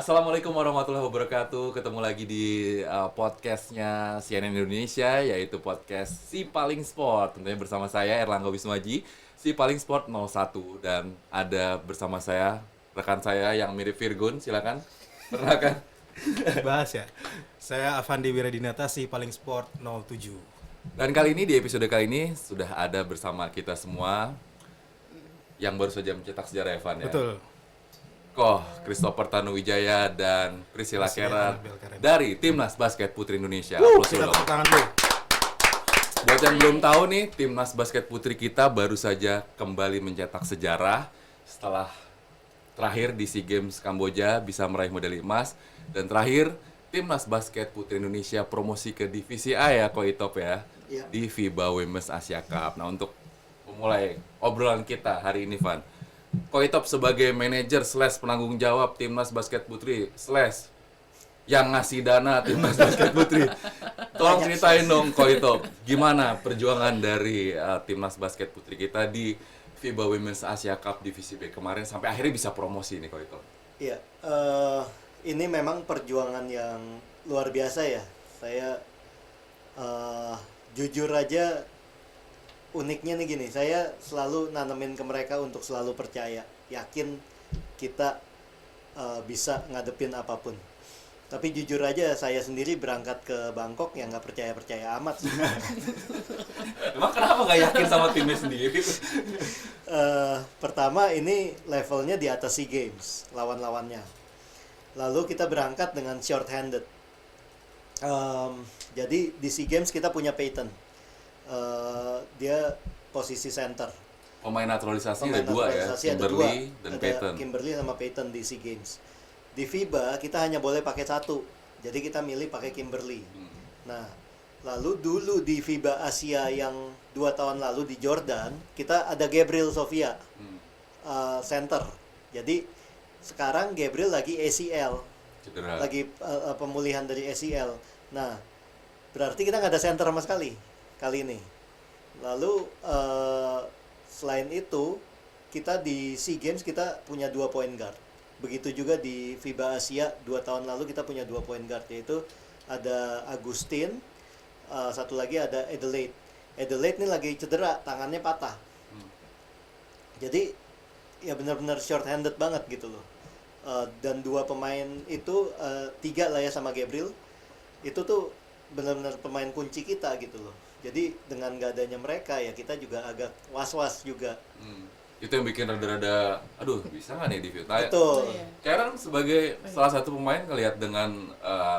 Assalamualaikum warahmatullahi wabarakatuh. Ketemu lagi di podcastnya CNN Indonesia, yaitu podcast Si Paling Sport. Tentunya bersama saya Erlangga Wisnuaji, Si Paling Sport 01. Dan ada bersama saya rekan saya yang mirip Virgun. Silakan perkenalkan. Bahas ya. Saya Avandi Wiradinata, Si Paling Sport 07. Dan kali ini, di episode kali ini sudah ada bersama kita semua yang baru saja mencetak sejarah, Evan, ya. Betul. Christopher Tanuwijaya dan Priscilla Karen Karen. dari Timnas Basket Putri Indonesia. Kita tepuk tangan dulu. Buat yang belum tahu nih, Timnas Basket Putri kita baru saja kembali mencetak sejarah setelah terakhir di SEA Games Kamboja bisa meraih medali emas, dan terakhir Timnas Basket Putri Indonesia promosi ke divisi A ya, Koitop ya, di FIBA Women's Asia Cup. Nah, untuk memulai obrolan kita hari ini, Van, Koitop sebagai manajer / penanggung jawab Timnas Basket Putri / yang ngasih dana Timnas Basket Putri, tolong ceritain dong, Koitop, gimana perjuangan dari Timnas Basket Putri kita di FIBA Women's Asia Cup Divisi B kemarin sampai akhirnya bisa promosi nih, Koitop. Iya, ini memang perjuangan yang luar biasa ya. Saya jujur aja, uniknya nih gini, saya selalu nanemin ke mereka untuk selalu percaya, yakin kita bisa ngadepin apapun. Tapi jujur aja, saya sendiri berangkat ke Bangkok yang nggak percaya-percaya amat sih. Emang kenapa nggak yakin sama timnya sendiri? Pertama, ini levelnya di atas SEA Games, lawan-lawannya. Lalu kita berangkat dengan short-handed. Jadi di SEA Games kita punya Peyton. Dia posisi center. Pemain naturalisasi ada dua ya, Kimberly dan Peyton. Kimberly sama Peyton di SEA Games. Di FIBA kita hanya boleh pakai satu, jadi kita milih pakai Kimberly. Nah, lalu dulu di FIBA Asia yang 2 tahun lalu di Jordan, kita ada Gabriel Sofia, center. Jadi sekarang Gabriel lagi ACL, Cedera. lagi pemulihan dari ACL. Nah, berarti kita nggak ada center sama sekali kali ini. Lalu selain itu, kita di SEA Games kita punya 2 point guard. Begitu juga di FIBA Asia 2 tahun lalu kita punya 2 point guard, yaitu ada Agustin, satu lagi ada Adelaide. Adelaide ini lagi cedera, tangannya patah. Jadi ya benar-benar short-handed banget gitu loh. Dan 2 pemain itu, 3 lah ya sama Gabriel, itu tuh benar-benar pemain kunci kita gitu loh. Jadi dengan gak adanya mereka ya kita juga agak was-was juga. Itu yang bikin rada-rada, aduh bisa nggak nih di FIBA? Betul. Karen sebagai salah satu pemain ngelihat dengan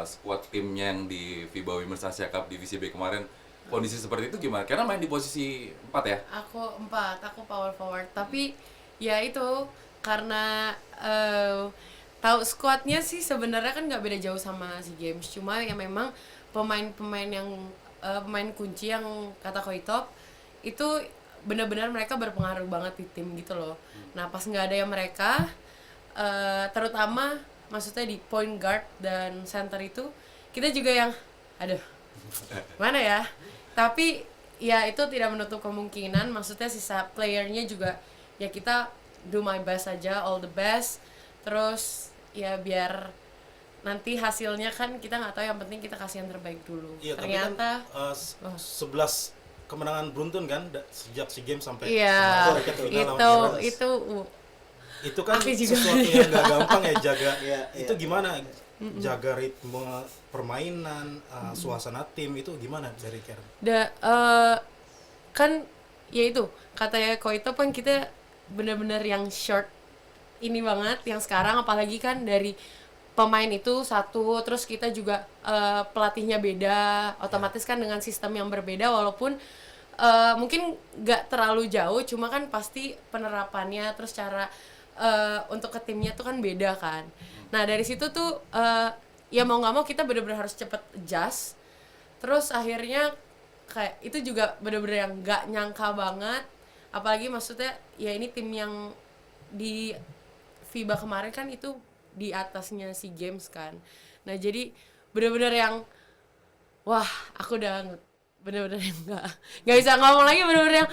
skuad timnya yang di FIBA Women's Asia Cup Divisi B kemarin, kondisi seperti itu gimana? Karen main di posisi 4 ya? Aku 4, aku power forward. Tapi ya itu karena tahu skuadnya sih sebenarnya kan nggak beda jauh sama SEA Games. Cuma ya memang pemain-pemain yang pemain kunci yang kata Koitop itu benar-benar mereka berpengaruh banget di tim gitu loh. Nah pas nggak ada yang mereka, terutama maksudnya di point guard dan center itu, kita juga yang aduh mana ya. Tapi ya itu tidak menutup kemungkinan, maksudnya sisa playernya juga ya kita do my best aja, all the best. Terus ya biar nanti hasilnya kan kita nggak tahu, yang penting kita kasih yang terbaik dulu. Iya, Ternyata tapi kan 11 kemenangan beruntun kan sejak SEA Games sampai iya, itu kan juga sesuatu yang gak gampang ya jaga. Itu Iya. gimana jaga ritme permainan, suasana tim itu gimana dari Karen? Kan ya itu katanya Koito kan kita benar-benar yang short ini banget yang sekarang, apalagi kan dari pemain itu satu, terus kita juga pelatihnya beda, otomatis kan dengan sistem yang berbeda, walaupun mungkin nggak terlalu jauh, cuma kan pasti penerapannya terus cara untuk ke timnya tuh kan beda kan. Nah dari situ tuh ya mau nggak mau kita benar-benar harus cepet adjust. Terus akhirnya kayak itu juga benar-benar yang nggak nyangka banget, apalagi maksudnya ya ini tim yang di FIBA kemarin kan itu di atasnya SEA Games kan. Nah jadi benar-benar yang wah aku udah benar-benar yang nggak bisa ngomong lagi, benar-benar yang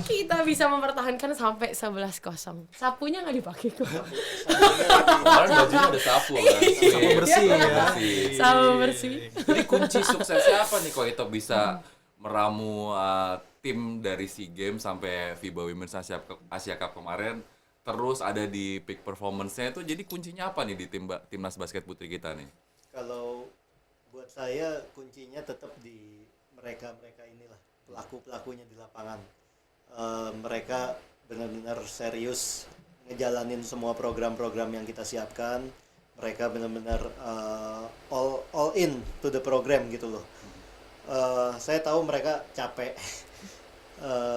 kita bisa mempertahankan sampai 11-0. Sapunya nggak dipakai kok. Kemarin bajunya ada sapu kan. Sapu bersih ya. Sapu bersih. Jadi kunci suksesnya apa nih kok itu bisa meramu tim dari SEA Games sampai FIBA Women's Asia Cup kemarin terus ada di peak performance-nya itu, jadi kuncinya apa nih di timnas basket putri kita nih? Kalau buat saya kuncinya tetap di mereka inilah, pelaku-pelakunya di lapangan. Mereka benar-benar serius ngejalanin semua program-program yang kita siapkan. Mereka benar-benar all in to the program gitu loh. Saya tahu mereka capek.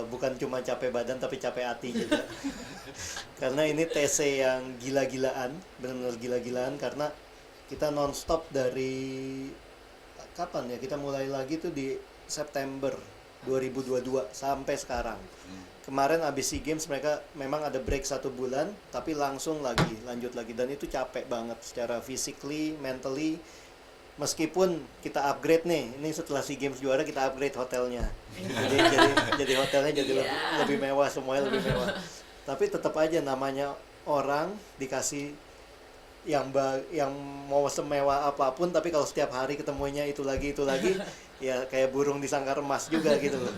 Bukan cuma capek badan tapi capek hati juga. Karena ini TC yang gila-gilaan, benar-benar gila-gilaan, karena kita nonstop dari kapan ya, kita mulai lagi tuh di September 2022 sampai sekarang. Kemarin abis SEA Games mereka memang ada break 1 bulan, tapi langsung lanjut lagi, dan itu capek banget secara physically, mentally. Meskipun kita upgrade nih, ini setelah SEA Games juara kita upgrade hotelnya. Jadi hotelnya jadi lebih mewah, semuanya lebih mewah. Tapi tetap aja namanya orang dikasih yang mau semewah apapun, tapi kalau setiap hari ketemunya itu lagi ya kayak burung disangkar emas juga gitu loh.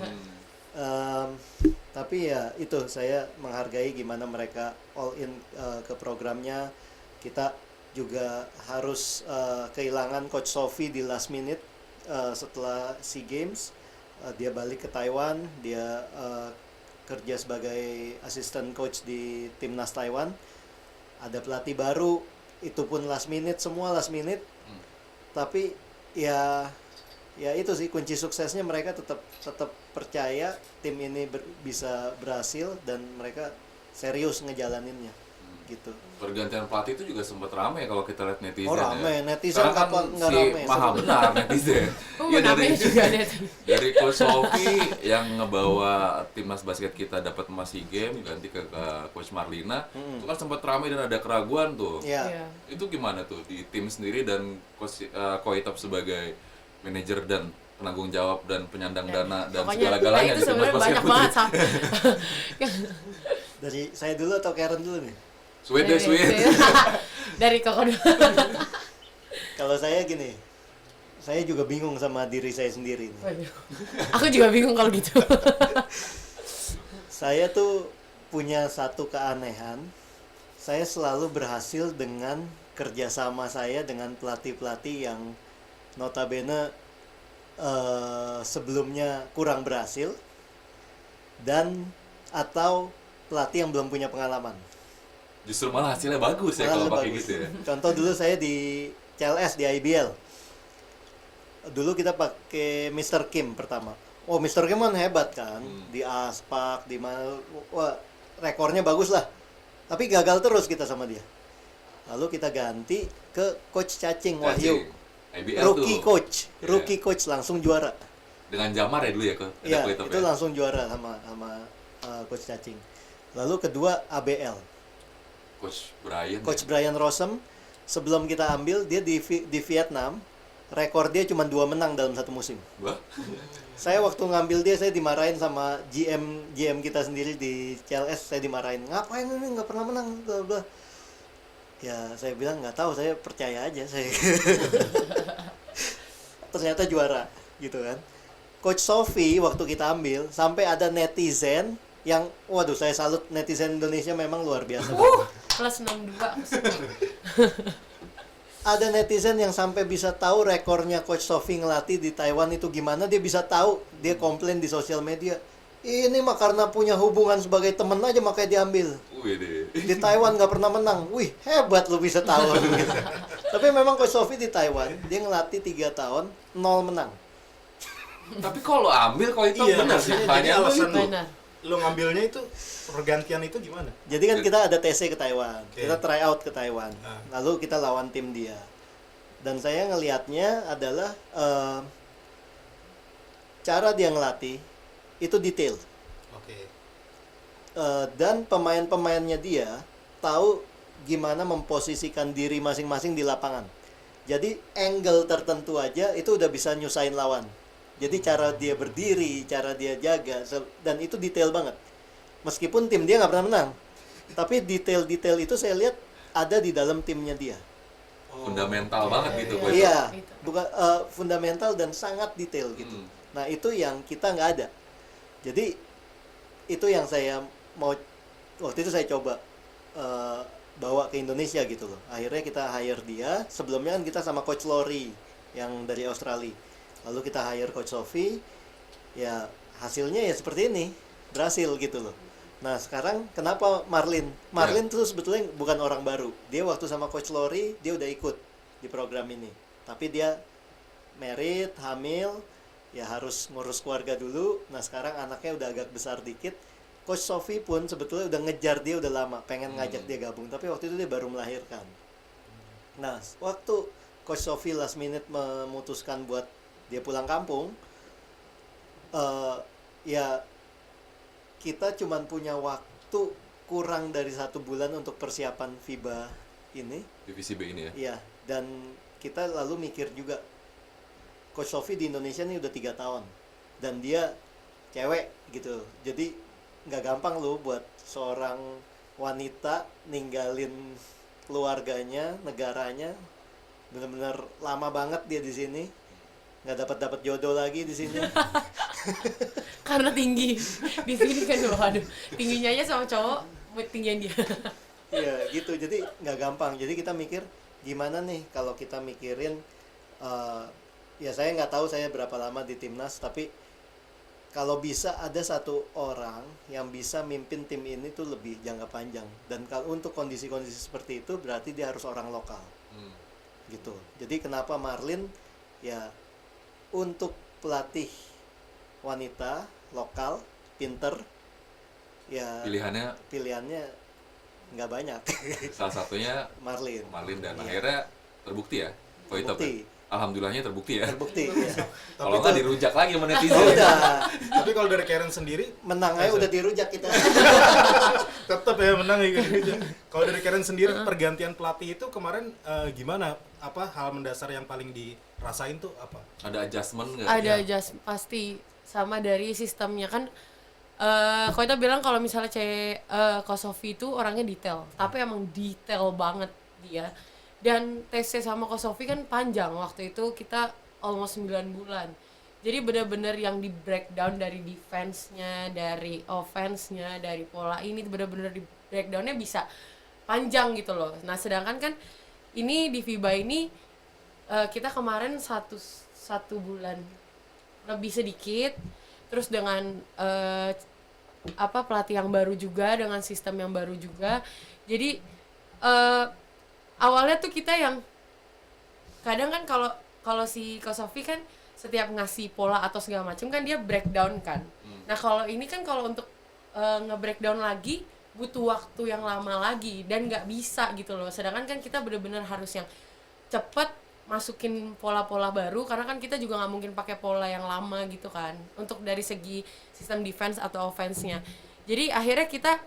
Tapi ya itu, saya menghargai gimana mereka all in ke programnya. Kita juga harus kehilangan Coach Sophie di last minute setelah SEA Games. Dia balik ke Taiwan, dia kerja sebagai asisten coach di timnas Taiwan. Ada pelatih baru, itu pun last minute, semua last minute. Tapi ya itu sih kunci suksesnya, mereka tetap percaya tim ini bisa berhasil dan mereka serius ngejalaninnya gitu. Pergantian pelatih itu juga sempat ramai kalau kita lihat netizen. Oh rame, ya. netizen Karena kan kapan nggak si rame? Maha benar netizen. Iya, namanya juga netizen. dari Coach Sophie yang ngebawa timnas basket kita dapat emas SEA Games ganti ke Coach Marlina, itu kan sempat ramai dan ada keraguan tuh. Iya. Itu gimana tuh di tim sendiri dan Coach Koitop sebagai manajer dan penanggung jawab dan penyandang dana dan Pokoknya segala-galanya itu di timnas sebenarnya basket banyak putri. banget Sam. Dari saya dulu atau Karen dulu nih? Sweet deh, sweet. Dari Koko dulu. Kalau saya gini, saya juga bingung sama diri saya sendiri nih. Aku juga bingung kalau gitu. Saya tuh punya satu keanehan. Saya selalu berhasil dengan kerjasama saya dengan pelatih-pelatih yang notabene sebelumnya kurang berhasil dan atau pelatih yang belum punya pengalaman. Justru malah hasilnya bagus ya kalau pakai gitu ya. Contoh dulu saya di CLS di IBL. Dulu kita pakai Mr. Kim pertama. Oh, Mr. Kim kan hebat kan, di Aspak, di mana, wah rekornya bagus lah. Tapi gagal terus kita sama dia. Lalu kita ganti ke Coach Cacing Wahyu. IBL Rookie coach langsung juara. Dengan Jamar ya dulu ya, Iya, Koitop itu ya? langsung juara sama Coach Cacing. Lalu kedua ABL. Coach Brian Rossem, sebelum kita ambil dia di Vietnam, rekor dia cuma 2 menang dalam satu musim. Wah. Saya waktu ngambil dia, saya dimarahin sama GM kita sendiri di CLS, saya dimarahin. Ngapain ini nggak pernah menang, bla bla. Ya saya bilang nggak tahu, saya percaya aja saya. Ternyata juara gitu kan. Coach Sophie waktu kita ambil, sampai ada netizen yang, waduh saya salut, netizen Indonesia memang luar biasa. Kelas 62. Ada netizen yang sampai bisa tahu rekornya Coach Sophie ngelatih di Taiwan itu gimana, dia bisa tahu, dia komplain di sosial media. Ini mah karena punya hubungan sebagai temen aja makanya diambil. Di Taiwan nggak pernah menang. Wih, hebat lu bisa tahu. Gitu. Tapi memang Coach Sophie di Taiwan, dia ngelatih 3 tahun, 0 menang. Tapi kalau ambil kok itu Iya, benar sih. maksudnya Banyak jadi alasan itu. Benar. Lu ngambilnya itu pergantian itu gimana? Jadi kan kita ada TC ke Taiwan, Oke. kita try out ke Taiwan, Ah. lalu kita lawan tim dia. Dan saya ngelihatnya adalah cara dia ngelatih itu detail. Oke. Dan pemain-pemainnya dia tahu gimana memposisikan diri masing-masing di lapangan. Jadi angle tertentu aja itu udah bisa nyusahin lawan. Jadi cara dia berdiri, cara dia jaga, dan itu detail banget. Meskipun tim dia nggak pernah menang, tapi detail-detail itu saya lihat ada di dalam timnya dia. Fundamental banget gitu Coach. Iya, bukan fundamental dan sangat detail gitu. Nah itu yang kita nggak ada. Jadi itu yang saya mau, waktu itu saya coba bawa ke Indonesia gitu loh. Akhirnya kita hire dia. Sebelumnya kan kita sama Coach Lori yang dari Australia. Lalu kita hire Coach Sofi. Ya hasilnya ya seperti ini, berhasil gitu loh. Nah sekarang kenapa Marlin? Marlin tuh sebetulnya bukan orang baru. Dia waktu sama Coach Lori dia udah ikut di program ini. Tapi dia married, hamil, ya harus ngurus keluarga dulu. Nah sekarang anaknya udah agak besar dikit. Coach Sofi pun sebetulnya udah ngejar dia udah lama, pengen ngajak dia gabung. Tapi waktu itu dia baru melahirkan. Nah waktu Coach Sofi last minute memutuskan buat dia pulang kampung, ya kita cuman punya waktu kurang dari 1 bulan untuk persiapan FIBA ini. Divisi B ini ya. Iya, dan kita lalu mikir juga, Coach Sofi di Indonesia nih udah 3 tahun dan dia cewek gitu, jadi nggak gampang loh buat seorang wanita ninggalin keluarganya, negaranya, bener-bener lama banget dia di sini, nggak dapat jodoh lagi di sini. Karena tinggi di sini kan, waduh, tingginya aja sama cowok tinggian dia. Iya gitu, jadi nggak gampang. Jadi kita mikir gimana nih kalau kita mikirin, ya saya nggak tahu saya berapa lama di timnas, tapi kalau bisa ada 1 orang yang bisa mimpin tim ini tuh lebih jangka panjang. Dan kalau untuk kondisi-kondisi seperti itu berarti dia harus orang lokal, gitu. Jadi kenapa Marlin? Ya untuk pelatih wanita lokal, pinter, ya pilihannya nggak banyak. Salah satunya Marlin dan iya. akhirnya terbukti ya. Terbukti. Alhamdulillahnya terbukti ya. Terbukti ya. Kalau nggak dirujak lagi sama netizen. Udah Tapi kalau dari Karen sendiri menang aja udah dirujak kita. tetap ya menang ya gitu. Kalau dari Karen sendiri pergantian pelatih itu kemarin gimana? Apa hal mendasar yang paling dirasain tuh apa? Ada adjustment nggak? Ada Ya. adjust pasti, sama dari sistemnya kan. Kalau kita bilang kalau misalnya Coach Sofi itu orangnya detail, tapi emang detail banget dia. Dan tesnya sama Coach Sofi kan panjang, waktu itu kita almost 9 bulan. Jadi benar-benar yang di breakdown dari defense-nya, dari offense-nya, dari pola ini benar-benar di breakdown-nya bisa panjang gitu loh. Nah sedangkan kan ini di FIBA ini kita kemarin satu bulan lebih sedikit, terus dengan pelatih yang baru juga, dengan sistem yang baru juga. Jadi awalnya tuh kita yang kadang kan kalau si Coach Sofi kan setiap ngasih pola atau segala macam kan dia breakdown kan. Nah kalau ini kan kalau untuk nge-breakdown lagi butuh waktu yang lama lagi dan nggak bisa gitu loh. Sedangkan kan kita benar-benar harus yang cepet masukin pola-pola baru, karena kan kita juga nggak mungkin pakai pola yang lama gitu kan untuk dari segi sistem defense atau offense-nya. Jadi akhirnya kita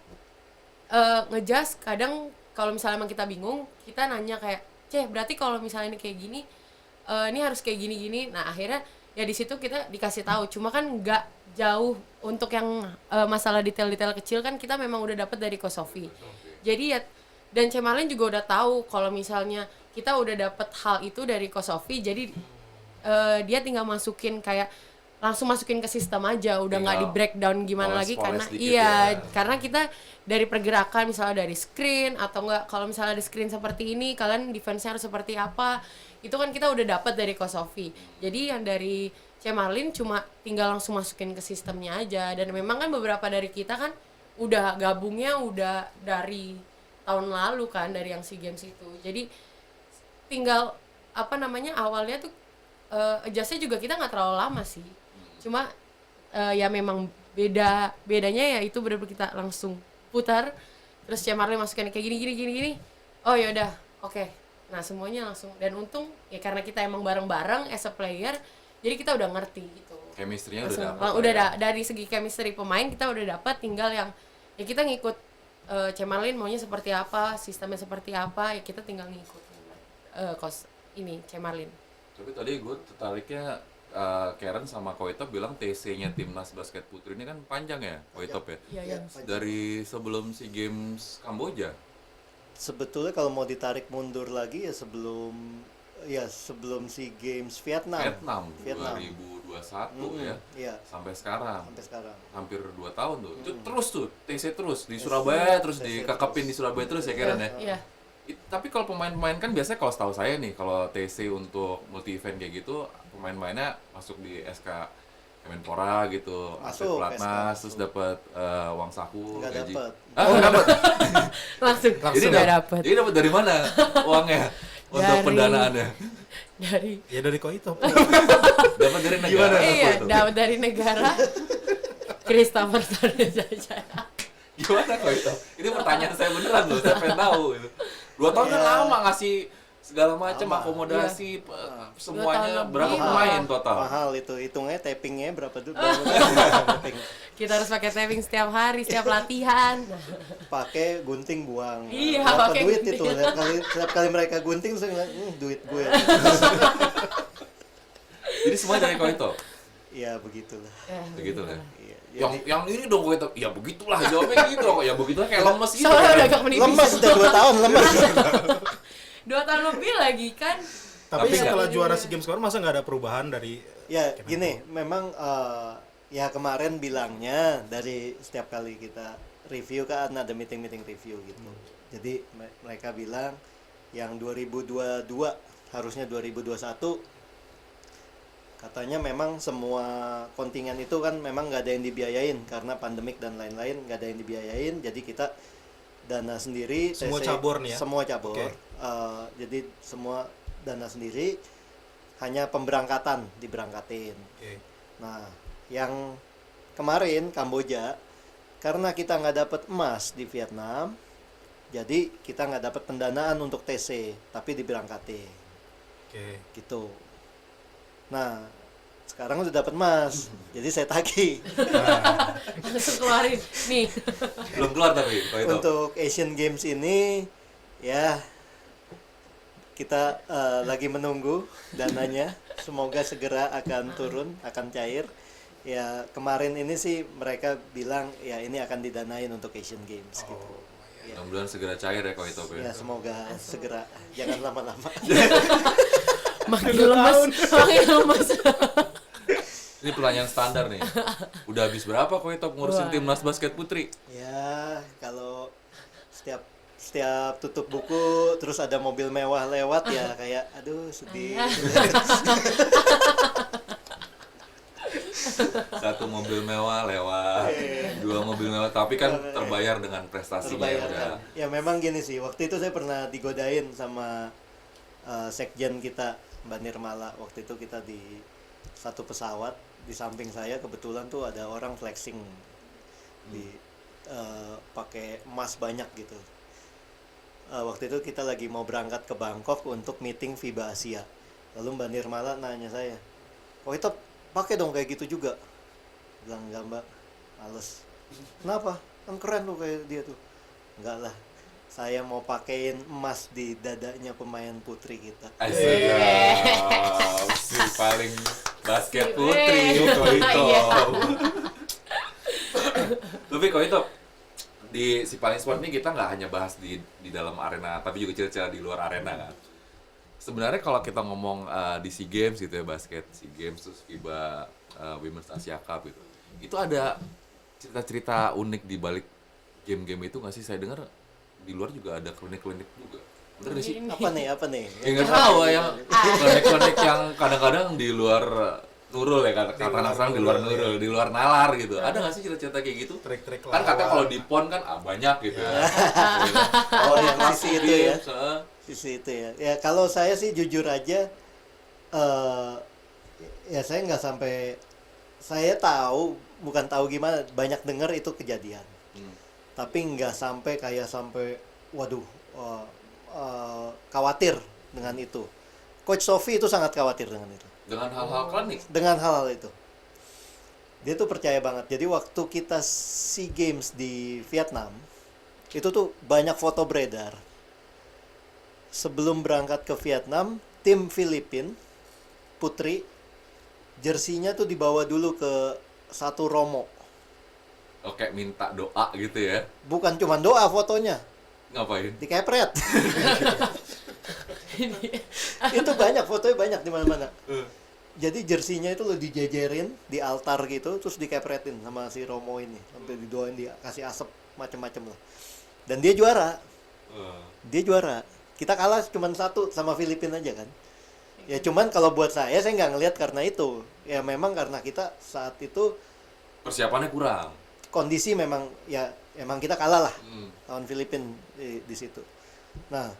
ngejust. Kadang kalau misalnya emang kita bingung, kita nanya kayak, berarti kalau misalnya ini kayak gini, ini harus kayak gini-gini. Nah akhirnya ya di situ kita dikasih tahu. Cuma kan nggak jauh untuk yang masalah detail-detail kecil kan kita memang udah dapat dari Coach Sofi. Jadi ya, dan Cemalin juga udah tahu kalau misalnya kita udah dapet hal itu dari Coach Sofi, jadi dia tinggal masukin kayak langsung masukin ke sistem aja, udah nggak di breakdown gimana lagi karena karena kita dari pergerakan misalnya dari screen atau enggak, kalau misalnya ada screen seperti ini kalian defense-nya harus seperti apa, itu kan kita udah dapat dari Coach Sofi. Jadi yang dari Cemalin cuma tinggal langsung masukin ke sistemnya aja. Dan memang kan beberapa dari kita kan udah gabungnya udah dari tahun lalu kan, dari yang SEA Games itu. Jadi tinggal awalnya tuh adjust-nya juga kita nggak terlalu lama sih. Cuma ya memang bedanya ya itu benar-benar kita langsung putar, terus Cemarlin masukin kayak gini. Oh ya udah, oke. Nah, semuanya langsung, dan untung ya karena kita emang bareng-bareng as a player, jadi kita udah ngerti gitu. Chemistry-nya udah dapat. Dari segi chemistry pemain kita udah dapat, tinggal yang ya kita ngikut Cemarlin maunya seperti apa, sistemnya seperti apa, ya kita tinggal ngikut Cemarlin. Tapi tadi gue tertariknya Karen sama Koitop bilang TC-nya timnas basket putri ini kan panjang ya, Koitop ya. Iya, Ya, iya. Dari sebelum SEA Games Kamboja. sebetulnya kalau mau ditarik mundur lagi ya sebelum SEA Games Vietnam. Vietnam 2021 ya. Iya, Sampai sekarang. sampai sekarang. Hampir 2 tahun tuh. Itu terus tuh, TC terus di Surabaya terus TC dikekepin di Surabaya terus ya Karen ya. Iya. Tapi kalau pemain-pemain kan biasanya kalau setahu saya nih kalau TC untuk multi event kayak gitu pemain-pemainnya masuk di SK Kemenpora gitu, atlet Masuk, pelatnas, SK terus dapat uang saku, Nggak gaji. dapet. Nggak dapet. Langsung Jadi nggak dapet. Jadi dapat dari mana uangnya untuk Dari- pendanaannya? Ya dari Koitop. Dapat dari negara. Iya, Apa itu? dapat dari negara. Christopher Sarjaya. Gimana kok itu? Ini pertanyaan saya beneran loh, saya pengen tahu gitu. 2 tahun kan Ya. lama ngasih segala macam Lama. akomodasi semuanya. 2 tahun Berapa lebih. pemain total? Mahal itu, hitungnya tappingnya berapa dulu? Tapping. Kita harus pakai taping setiap hari, setiap latihan. Pakai gunting buang. Iya, Berapa pakai duit gunting. itu? Setiap kali mereka gunting saya bilang, duit gue. Jadi semua dari Koito. Ya begitulah. Begitu lah. Iya. Yang ini dong Koito. Ya begitulah jawabnya gitu kok. Ya begitulah kayak lemes gitu. Soalnya kan. udah agak menipis. Lemas udah 2 tahun lemas. 2 tahun lebih lagi kan. Tapi Tapi setelah nggak- juara SEA Games kemarin masa nggak ada perubahan dari Ya gini, memang ya kemarin bilangnya dari setiap kali kita review kan ada meeting review gitu. Jadi mereka bilang yang 2022 harusnya 2021 katanya memang semua kontingen itu kan memang nggak ada yang dibiayain karena pandemik dan lain-lain, nggak ada yang dibiayain, jadi kita dana sendiri. Semua TC cabur nih ya? Semua cabur. Oke. Jadi semua dana sendiri, hanya pemberangkatan diberangkatin. Oke. Nah, yang kemarin Kamboja, karena kita nggak dapat emas di Vietnam, jadi kita nggak dapat pendanaan untuk TC, tapi diberangkatin, Oke. gitu. Nah, sekarang udah dapat emas, jadi saya tagih Langsung keluarin. Nih. Belum keluar tapi Koito. untuk Asian Games ini, ya kita lagi menunggu dananya, semoga segera akan turun, akan cair. Ya kemarin ini sih mereka bilang ya ini akan didanain untuk Asian Games gitu. Ya. Mudah-mudahan segera cair ya Koito Ya ya. semoga segera, jangan lama-lama. Makin lemes. Makin lemes. Ini pertanyaan standar nih. Udah habis berapa Koito ngurusin Wah. timnas basket putri? Ya kalau setiap tutup buku terus ada mobil mewah lewat ya kayak aduh sedih. Satu mobil mewah lewat, 2 mobil mewah, tapi kan terbayar dengan prestasinya ya udah. Terbayarkan. Ya memang gini sih, waktu itu saya pernah digodain sama sekjen kita Mbak Nirmala. Waktu itu kita di satu pesawat, di samping saya kebetulan tuh ada orang flexing di pakai emas banyak gitu. Waktu itu kita lagi mau berangkat ke Bangkok untuk meeting FIBA Asia. Lalu Mbak Nirmala nanya saya, "Oh itu pakai dong kayak gitu juga?" Bilang, "Enggak Mbak, males." "Kenapa? Kan keren tuh kayak dia tuh." "Enggak lah, saya mau pakein emas di dadanya pemain putri kita." Asik. Si paling basket Si- putri Koito. Iya. Tapi Koito di si paling sport ini kita nggak hanya bahas di dalam arena, tapi juga cerita di luar arena kan. Sebenarnya kalau kita ngomong di SEA Games gitu ya, basket SEA Games terus FIBA Women's Asia Cup gitu. Itu ada cerita-cerita unik di balik game-game itu nggak sih? Saya dengar di luar juga ada klinik-klinik juga. Bener nggak sih? Ini. Apa nih? Ya nggak tahu yang klinik-klinik yang kadang-kadang di luar Nurul ya, kata anak sekarang di luar Nurul, di luar nalar gitu. Ada nggak sih cerita-cerita kayak gitu? Trik-trik Kan kata lawan. kalau di PON kan banyak gitu ya. Oh, yang sisi itu ya. Games, heeh. Sisi itu ya. Ya kalau saya sih jujur aja, ya saya nggak sampai, saya tahu, bukan tahu gimana, banyak dengar itu kejadian. Tapi nggak sampai kayak sampai, waduh, khawatir dengan itu. Coach Sophie itu sangat khawatir dengan itu. Dengan hal-hal klinik. Dengan hal-hal itu. Dia tuh percaya banget. Jadi waktu kita SEA Games di Vietnam, itu tuh banyak foto beredar. Sebelum berangkat ke Vietnam, tim Filipina putri Jersinya tuh dibawa dulu ke satu romo. Oke, minta doa gitu ya. Bukan cuma doa fotonya, Ngapain? dikepret. Itu banyak, fotonya banyak di mana-mana. Jadi jersinya itu lo dijejerin di altar gitu, terus dikepretin sama si Romo ini, sampai didoain, dikasih asap macem-macem lah. Dan dia juara. Dia juara. Kita kalah cuma 1 sama Filipina aja kan. Ya cuman kalau buat saya nggak ngelihat karena itu. Ya memang karena kita saat itu Persiapannya kurang. kondisi memang ya emang kita kalah lah Hmm. lawan Filipina di situ. Nah,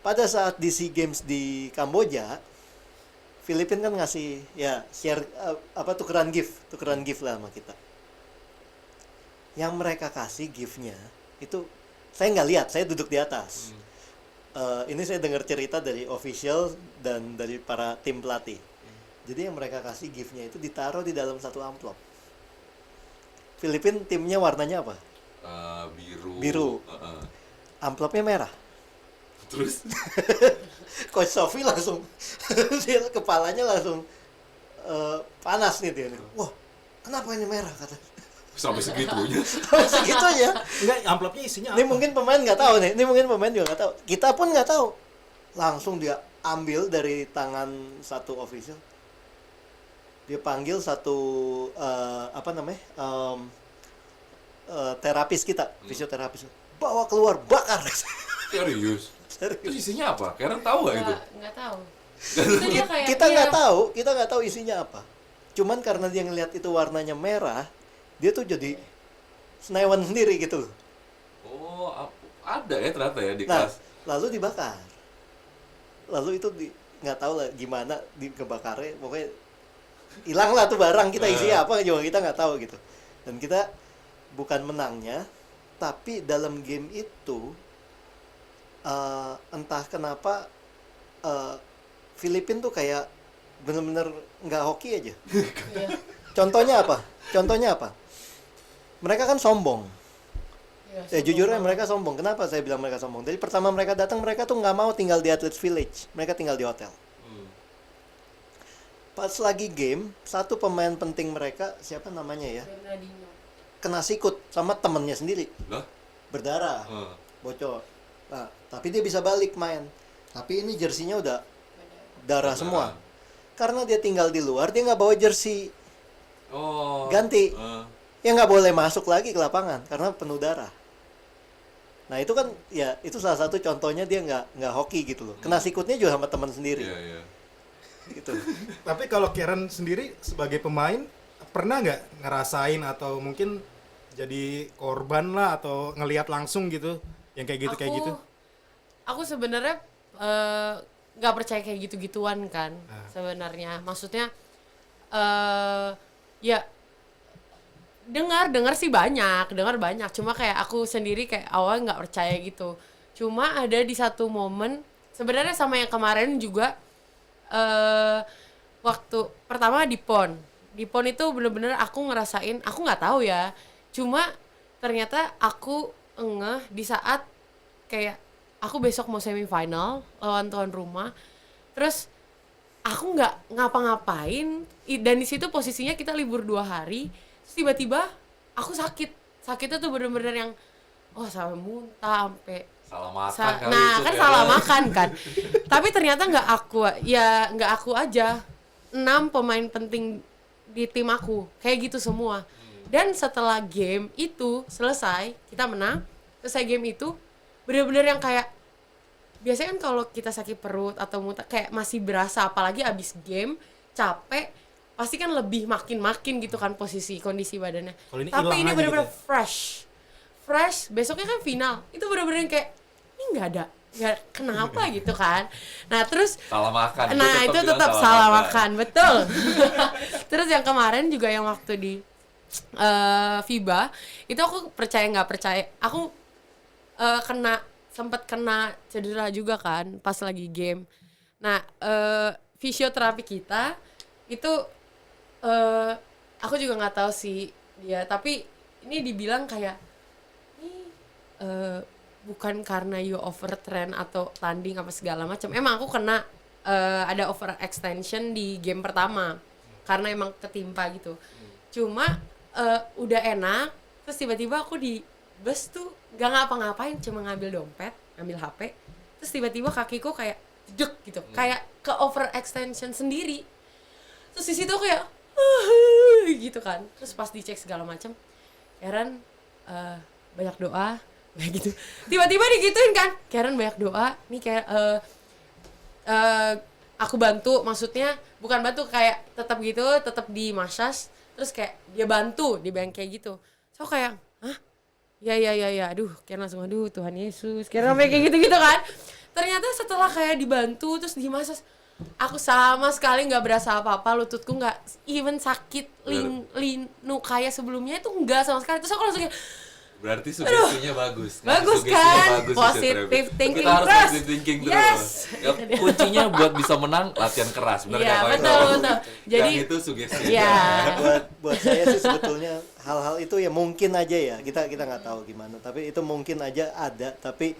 pada saat di SEA Games di Kamboja, Filipina kan ngasih ya share tukeran gift lah sama kita. Yang mereka kasih giftnya itu saya nggak lihat, saya duduk di atas. Ini saya dengar cerita dari official dan dari para tim pelatih. Jadi yang mereka kasih giftnya itu ditaruh di dalam satu amplop. Filipina timnya warnanya apa? Biru. Biru. Amplopnya merah. Terus Coach Sofi langsung dia kepalanya langsung panas nih dia nih. Wah, kenapa ini merah kata. sampai segitunya. Segitu aja. Enggak, amplopnya isinya Ini apa? mungkin pemain nggak tahu nih. Ini mungkin pemain juga nggak tahu. Kita pun nggak tahu. Langsung dia ambil dari tangan satu official. Dia panggil satu terapis kita, fisioterapis. Bawa keluar, bakar. Serius. Terus isinya apa? Karen tahu nggak itu? Nggak tahu. Itu dia kayak kita iya, nggak tahu isinya apa. Cuman karena dia ngelihat itu warnanya merah, dia tuh jadi senewan sendiri gitu loh. Oh, ada ya ternyata ya di Nah, kelas. lalu dibakar. Lalu itu nggak tahu lah gimana kebakarnya, pokoknya hilang lah tuh barang kita isi apa juga kita nggak tahu gitu. Dan kita bukan menangnya, tapi dalam game itu entah kenapa Filipina tuh kayak bener-bener nggak hoki aja. iya. Contohnya apa? Mereka kan sombong. Iya, Jujurnya mereka sombong. Kenapa saya bilang mereka sombong? Dari pertama mereka datang, mereka tuh nggak mau tinggal di Athletes Village. Mereka tinggal di hotel. Pas lagi game, satu pemain penting mereka, siapa namanya ya, Bernardinho. kena sikut sama temennya sendiri. Lah? Berdarah, bocor. Nah, tapi dia bisa balik main. Tapi ini jersinya udah darah semua. Karena dia tinggal di luar, dia nggak bawa jersey Oh. ganti. Ya nggak boleh masuk lagi ke lapangan karena penuh darah. Nah itu kan ya itu salah satu contohnya dia nggak hoki gitu loh. Kena sikutnya juga sama teman sendiri. Iya, iya. Gitu. Tapi kalau Karen sendiri sebagai pemain pernah nggak ngerasain atau mungkin jadi korban lah atau ngelihat langsung gitu yang kayak gitu? Aku sebenarnya nggak percaya kayak gitu-gituan kan sebenarnya. Maksudnya ya dengar sih banyak. Cuma kayak aku sendiri kayak awal nggak percaya gitu. Cuma ada di satu momen sebenarnya sama yang kemarin juga waktu pertama di PON itu bener-bener aku ngerasain, aku nggak tahu ya, cuma ternyata aku ngeh di saat kayak aku besok mau semifinal lawan tuan rumah, terus aku nggak ngapa-ngapain dan di situ posisinya kita libur 2 hari, terus tiba-tiba aku sakitnya tuh bener-bener yang sampai muntah, sampai Salah makan kali nah itu kan ya. salah makan kan. Tapi ternyata nggak aku aja, 6 pemain penting di tim aku kayak gitu semua. Dan setelah game itu selesai, kita menang, selesai game itu bener-bener yang kayak biasanya kan kalau kita sakit perut atau muntah kayak masih berasa, apalagi abis game capek pasti kan lebih makin gitu kan kondisi badannya. Kalau ini Tapi hilang ini aja bener-bener gitu fresh, besoknya kan final, itu bener-bener yang kayak ini nggak kenapa gitu kan. Nah terus Salah makan. nah itu bilang tetap salah makan, betul. Terus yang kemarin juga yang waktu di FIBA itu aku percaya nggak percaya, aku sempat kena cedera juga kan pas lagi game. Nah fisioterapi kita itu aku juga nggak tahu sih dia, tapi ini dibilang kayak ini bukan karena you overtrain atau tanding apa segala macam. Emang aku kena ada overextension di game pertama. karena emang ketimpa gitu. Cuma udah enak, terus tiba-tiba aku di bus tuh gak ngapa-ngapain, cuma ngambil dompet, ngambil HP, terus tiba-tiba kakiku kayak jedek gitu, kayak ke overextension sendiri. Terus di situ kayak gitu kan. Terus pas dicek segala macam, Karen banyak doa, kayak gitu. Tiba-tiba digituin kan, Karen banyak doa, nih kayak aku bantu, maksudnya bukan bantu, kayak tetap gitu, tetap di massage, terus kayak dia bantu, dia bilang kayak gitu. So kayak, hah? Ya, aduh, Karen langsung, aduh Tuhan Yesus, Karen sampai kayak gitu-gitu kan. Ternyata setelah kayak dibantu, terus di massage, aku sama sekali nggak berasa apa-apa, lututku nggak even sakit, linu kayak sebelumnya itu nggak sama sekali. Terus aku langsung kayak, Berarti sugestinya bagus. bagus Sugestinya kan? bagus, Positive Terapi. thinking Kita harus terus. positive thinking terus. Yes. Ya, kuncinya buat bisa menang latihan keras, benar Iya, nggak, Ko? betul. Jadi, yang itu sugesti. iya. buat saya sih sebetulnya hal-hal itu ya mungkin aja ya, kita nggak tahu gimana, tapi itu mungkin aja ada. Tapi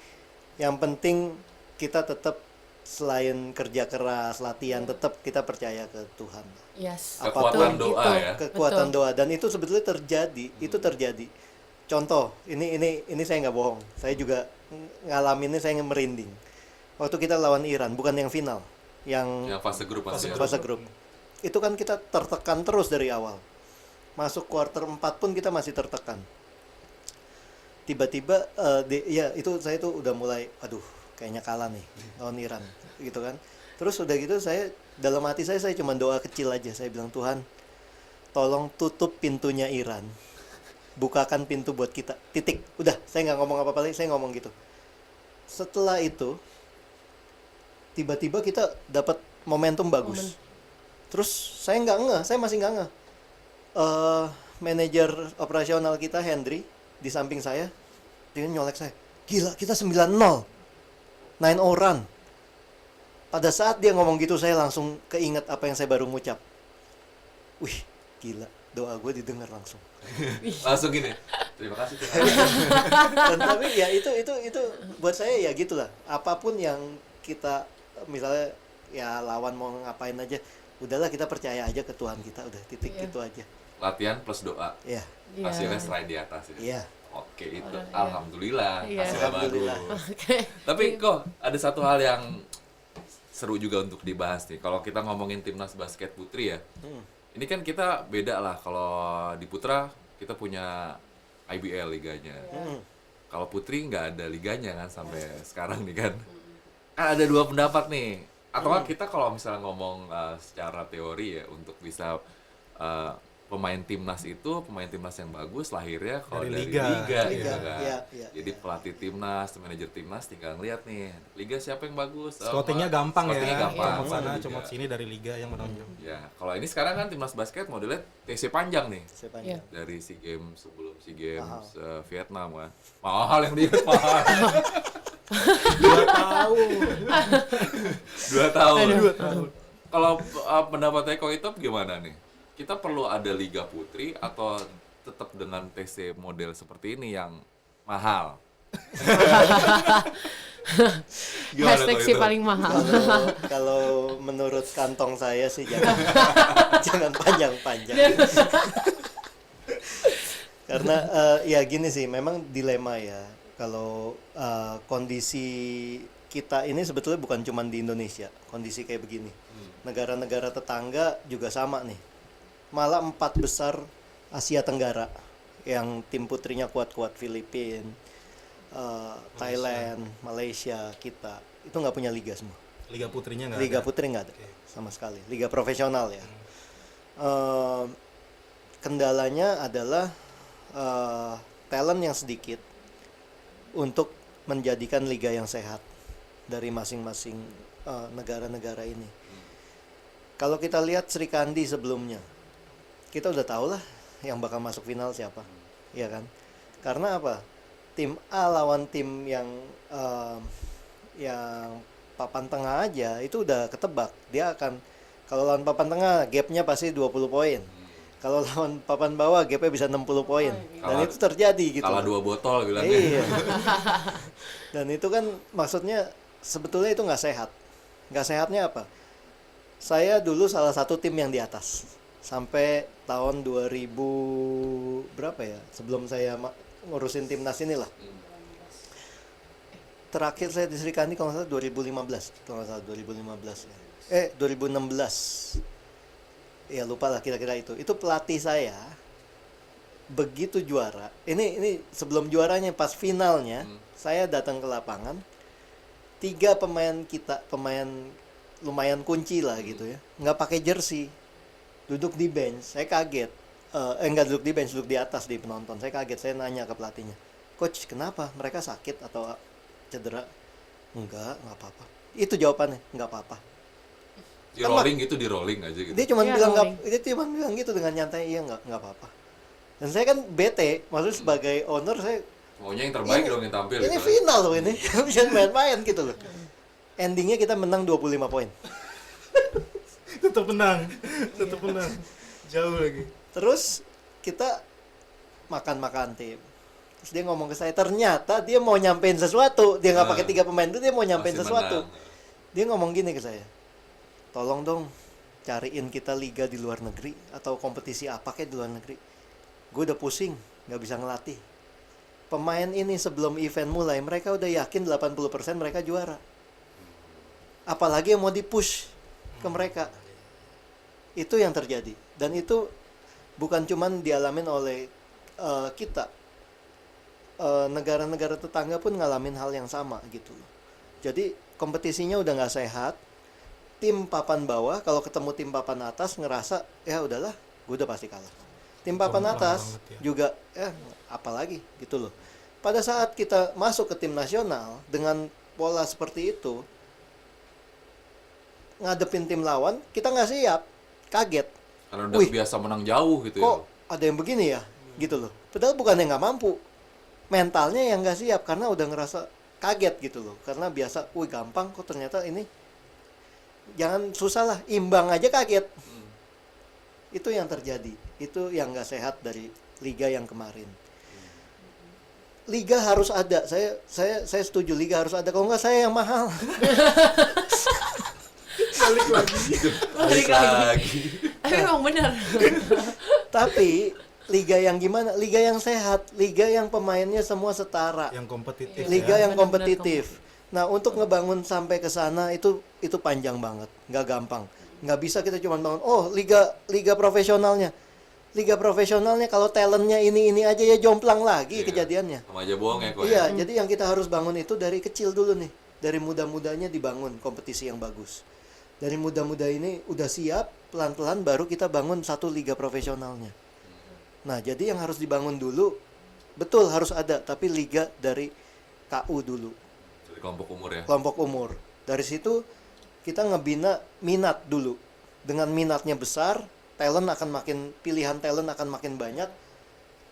yang penting kita tetap selain kerja keras, latihan, tetap kita percaya ke Tuhan. Yes. Kekuatan Betul, doa itu. ya. Kekuatan Betul. doa, dan itu sebetulnya terjadi. Itu terjadi. Contoh, ini saya nggak bohong, saya juga ngalaminnya, saya merinding waktu kita lawan Iran, bukan yang final, yang Yang fase grup pasti. fase grup. Itu kan kita tertekan terus dari awal, masuk quarter 4 pun kita masih tertekan. Tiba-tiba ya itu saya tuh udah mulai, aduh kayaknya kalah nih lawan Iran gitu kan. Terus udah gitu, saya dalam hati saya cuma doa kecil aja, saya bilang, Tuhan tolong tutup pintunya Iran, bukakan pintu buat kita, titik. Udah, saya nggak ngomong apa-apa lagi, saya ngomong gitu. Setelah itu tiba-tiba kita dapat momentum bagus. Terus saya nggak ngeh, saya masih nggak ngeh. Manajer operasional kita Hendry di samping saya, dia nyolek saya, gila kita 9-0, 9-0 run. Pada saat dia ngomong gitu, saya langsung keinget apa yang saya baru ngucap. Wih, gila, doa gue didengar langsung. Langsung gini. Terima kasih Tuhan. Dan tapi ya itu buat saya ya gitulah. Apapun yang kita misalnya ya lawan mau ngapain aja, udahlah kita percaya aja ke Tuhan kita, udah titik Iya. gitu aja. Latihan plus doa. Ya, Iya. Hasilnya serai di atas ya. iya. Oke, itu Iya. alhamdulillah Iya. hasilnya Alhamdulillah. bagus. Oke. Tapi kok ada satu hal yang seru juga untuk dibahas nih. Kalau kita ngomongin timnas basket putri ya, ini kan kita beda lah. Kalau di putra kita punya IBL liganya. Kalau putri nggak ada liganya kan sampai sekarang nih kan. Kan ada dua pendapat nih. Atau kita kalau misalnya ngomong secara teori ya, untuk bisa pemain timnas yang bagus lahirnya kalau Dari dari liga. liga Liga, gitu kan. iya, Jadi iya. pelatih timnas, manajer timnas tinggal ngeliat nih liga siapa yang bagus. Scoutingnya gampang Scoutingnya ya. gampang. Comot sana, Liga. comot sini dari liga yang menonjol. Ya, kalau ini sekarang kan timnas basket modelnya TC panjang nih. Saya panjang. Dari SEA Games sebelum SEA Games Mahal. Vietnam kan. Mahal yang diingat mahal. 2 tahun. 2 tahun. 2 tahun. Kalau pendapatnya Ko Itop gimana nih? Kita perlu ada liga putri atau tetap dengan TC model seperti ini yang mahal? Gimana, Hashtag Ko sih Itop? paling mahal. Kalau menurut kantong saya sih jangan jangan panjang-panjang. Karena ya gini sih, memang dilema ya. Kalau kondisi kita ini sebetulnya bukan cuma di Indonesia, kondisi kayak begini. Negara-negara tetangga juga sama nih. Malah 4 besar Asia Tenggara yang tim putrinya kuat-kuat, Filipina, Thailand, Malaysia, kita itu nggak punya liga semua. Liga putrinya nggak Liga ada. putri nggak ada sama sekali. Liga profesional ya. Kendalanya adalah talent yang sedikit untuk menjadikan liga yang sehat dari masing-masing negara-negara ini. Kalau kita lihat Sri Kandi sebelumnya, kita udah tahu lah yang bakal masuk final siapa, ya kan? Karena apa? Tim A lawan tim yang papan tengah aja itu udah ketebak. Dia akan, kalau lawan papan tengah gapnya pasti 20 poin. Kalau lawan papan bawah gapnya bisa 60 poin. Dan Kalah- itu terjadi gitu. Kalah 2 botol bilangnya. Iya. Dan itu kan maksudnya sebetulnya itu nggak sehat. Nggak sehatnya apa? Saya dulu salah satu tim yang di atas. sampai tahun 2000 berapa ya, sebelum saya ngurusin timnas inilah. Terakhir saya di Sri Kandi kalau nggak salah 2015, kalau nggak salah 2015 ya. 2016. Ya lupa lah kira-kira itu. Itu pelatih saya begitu juara. Ini sebelum juaranya, pas finalnya, saya datang ke lapangan. 3 pemain kita, pemain lumayan kunci lah gitu ya, nggak pakai jersey, duduk di bench. Saya kaget. Nggak duduk di bench, duduk di atas di penonton. Saya kaget. Saya nanya ke pelatihnya, coach kenapa? Mereka sakit atau cedera? Enggak apa-apa. Itu jawabannya, nggak apa-apa. Di rolling gitu, di rolling aja gitu. Dia cuma Iya, bilang rolling. dia cuma bilang gitu dengan nyantai, iya nggak apa-apa. Dan saya kan bete, maksudnya sebagai owner saya Maunya yang terbaik dong yang tampil ini gitu. final loh ini, jangan main-main gitu loh. Endingnya kita menang 25 poin. Tetap menang. Jauh lagi. Terus kita makan-makan tim. Terus dia ngomong ke saya, ternyata dia mau nyampein sesuatu. Dia nggak pakai 3 pemain itu, dia mau nyampein Masih sesuatu. menang. Dia ngomong gini ke saya, tolong dong cariin kita liga di luar negeri atau kompetisi apa kayak di luar negeri. Gue udah pusing, nggak bisa ngelatih. Pemain ini sebelum event mulai, mereka udah yakin 80% mereka juara. Apalagi yang mau di-push ke mereka. Itu yang terjadi. Dan itu bukan cuman dialamin oleh kita. Negara-negara tetangga pun ngalamin hal yang sama gitu loh. Jadi kompetisinya udah nggak sehat. Tim papan bawah kalau ketemu tim papan atas ngerasa ya udahlah, gue udah pasti kalah. Tim papan Jomplang atas banget ya. juga apalagi gitu loh. Pada saat kita masuk ke tim nasional dengan pola seperti itu, ngadepin tim lawan kita nggak siap, kaget. Karena udah Wih, biasa menang jauh gitu kok ya. ada yang begini ya gitu loh. Padahal bukannya nggak mampu, mentalnya yang nggak siap karena udah ngerasa kaget gitu loh. Karena biasa, wih gampang kok ternyata ini. Jangan susah lah, imbang aja kaget. Itu yang terjadi, itu yang nggak sehat dari liga yang kemarin. Liga harus ada, saya setuju liga harus ada. Kalau nggak saya yang mahal. Balik lagi. Balik lagi. Tapi emang benar. Tapi liga yang gimana? Liga yang sehat, liga yang pemainnya semua setara. Yang kompetitif Liga ya. yang kompetitif. Nah, untuk ngebangun sampai ke sana itu panjang banget, nggak gampang. Nggak bisa kita cuma bangun, oh liga profesionalnya. Liga profesionalnya kalau talentnya ini aja ya jomplang lagi Iya. kejadiannya. Sama aja bohong ya kok Iya, ya. jadi yang kita harus bangun itu dari kecil dulu nih. Dari muda-mudanya dibangun kompetisi yang bagus. Dari muda-muda ini udah siap, pelan-pelan baru kita bangun satu liga profesionalnya. Nah, jadi yang harus dibangun dulu, betul harus ada, tapi liga dari KU dulu. Dari kelompok umur ya. Kelompok umur. Dari situ kita ngebina minat dulu. Dengan minatnya besar, pilihan talent akan makin banyak.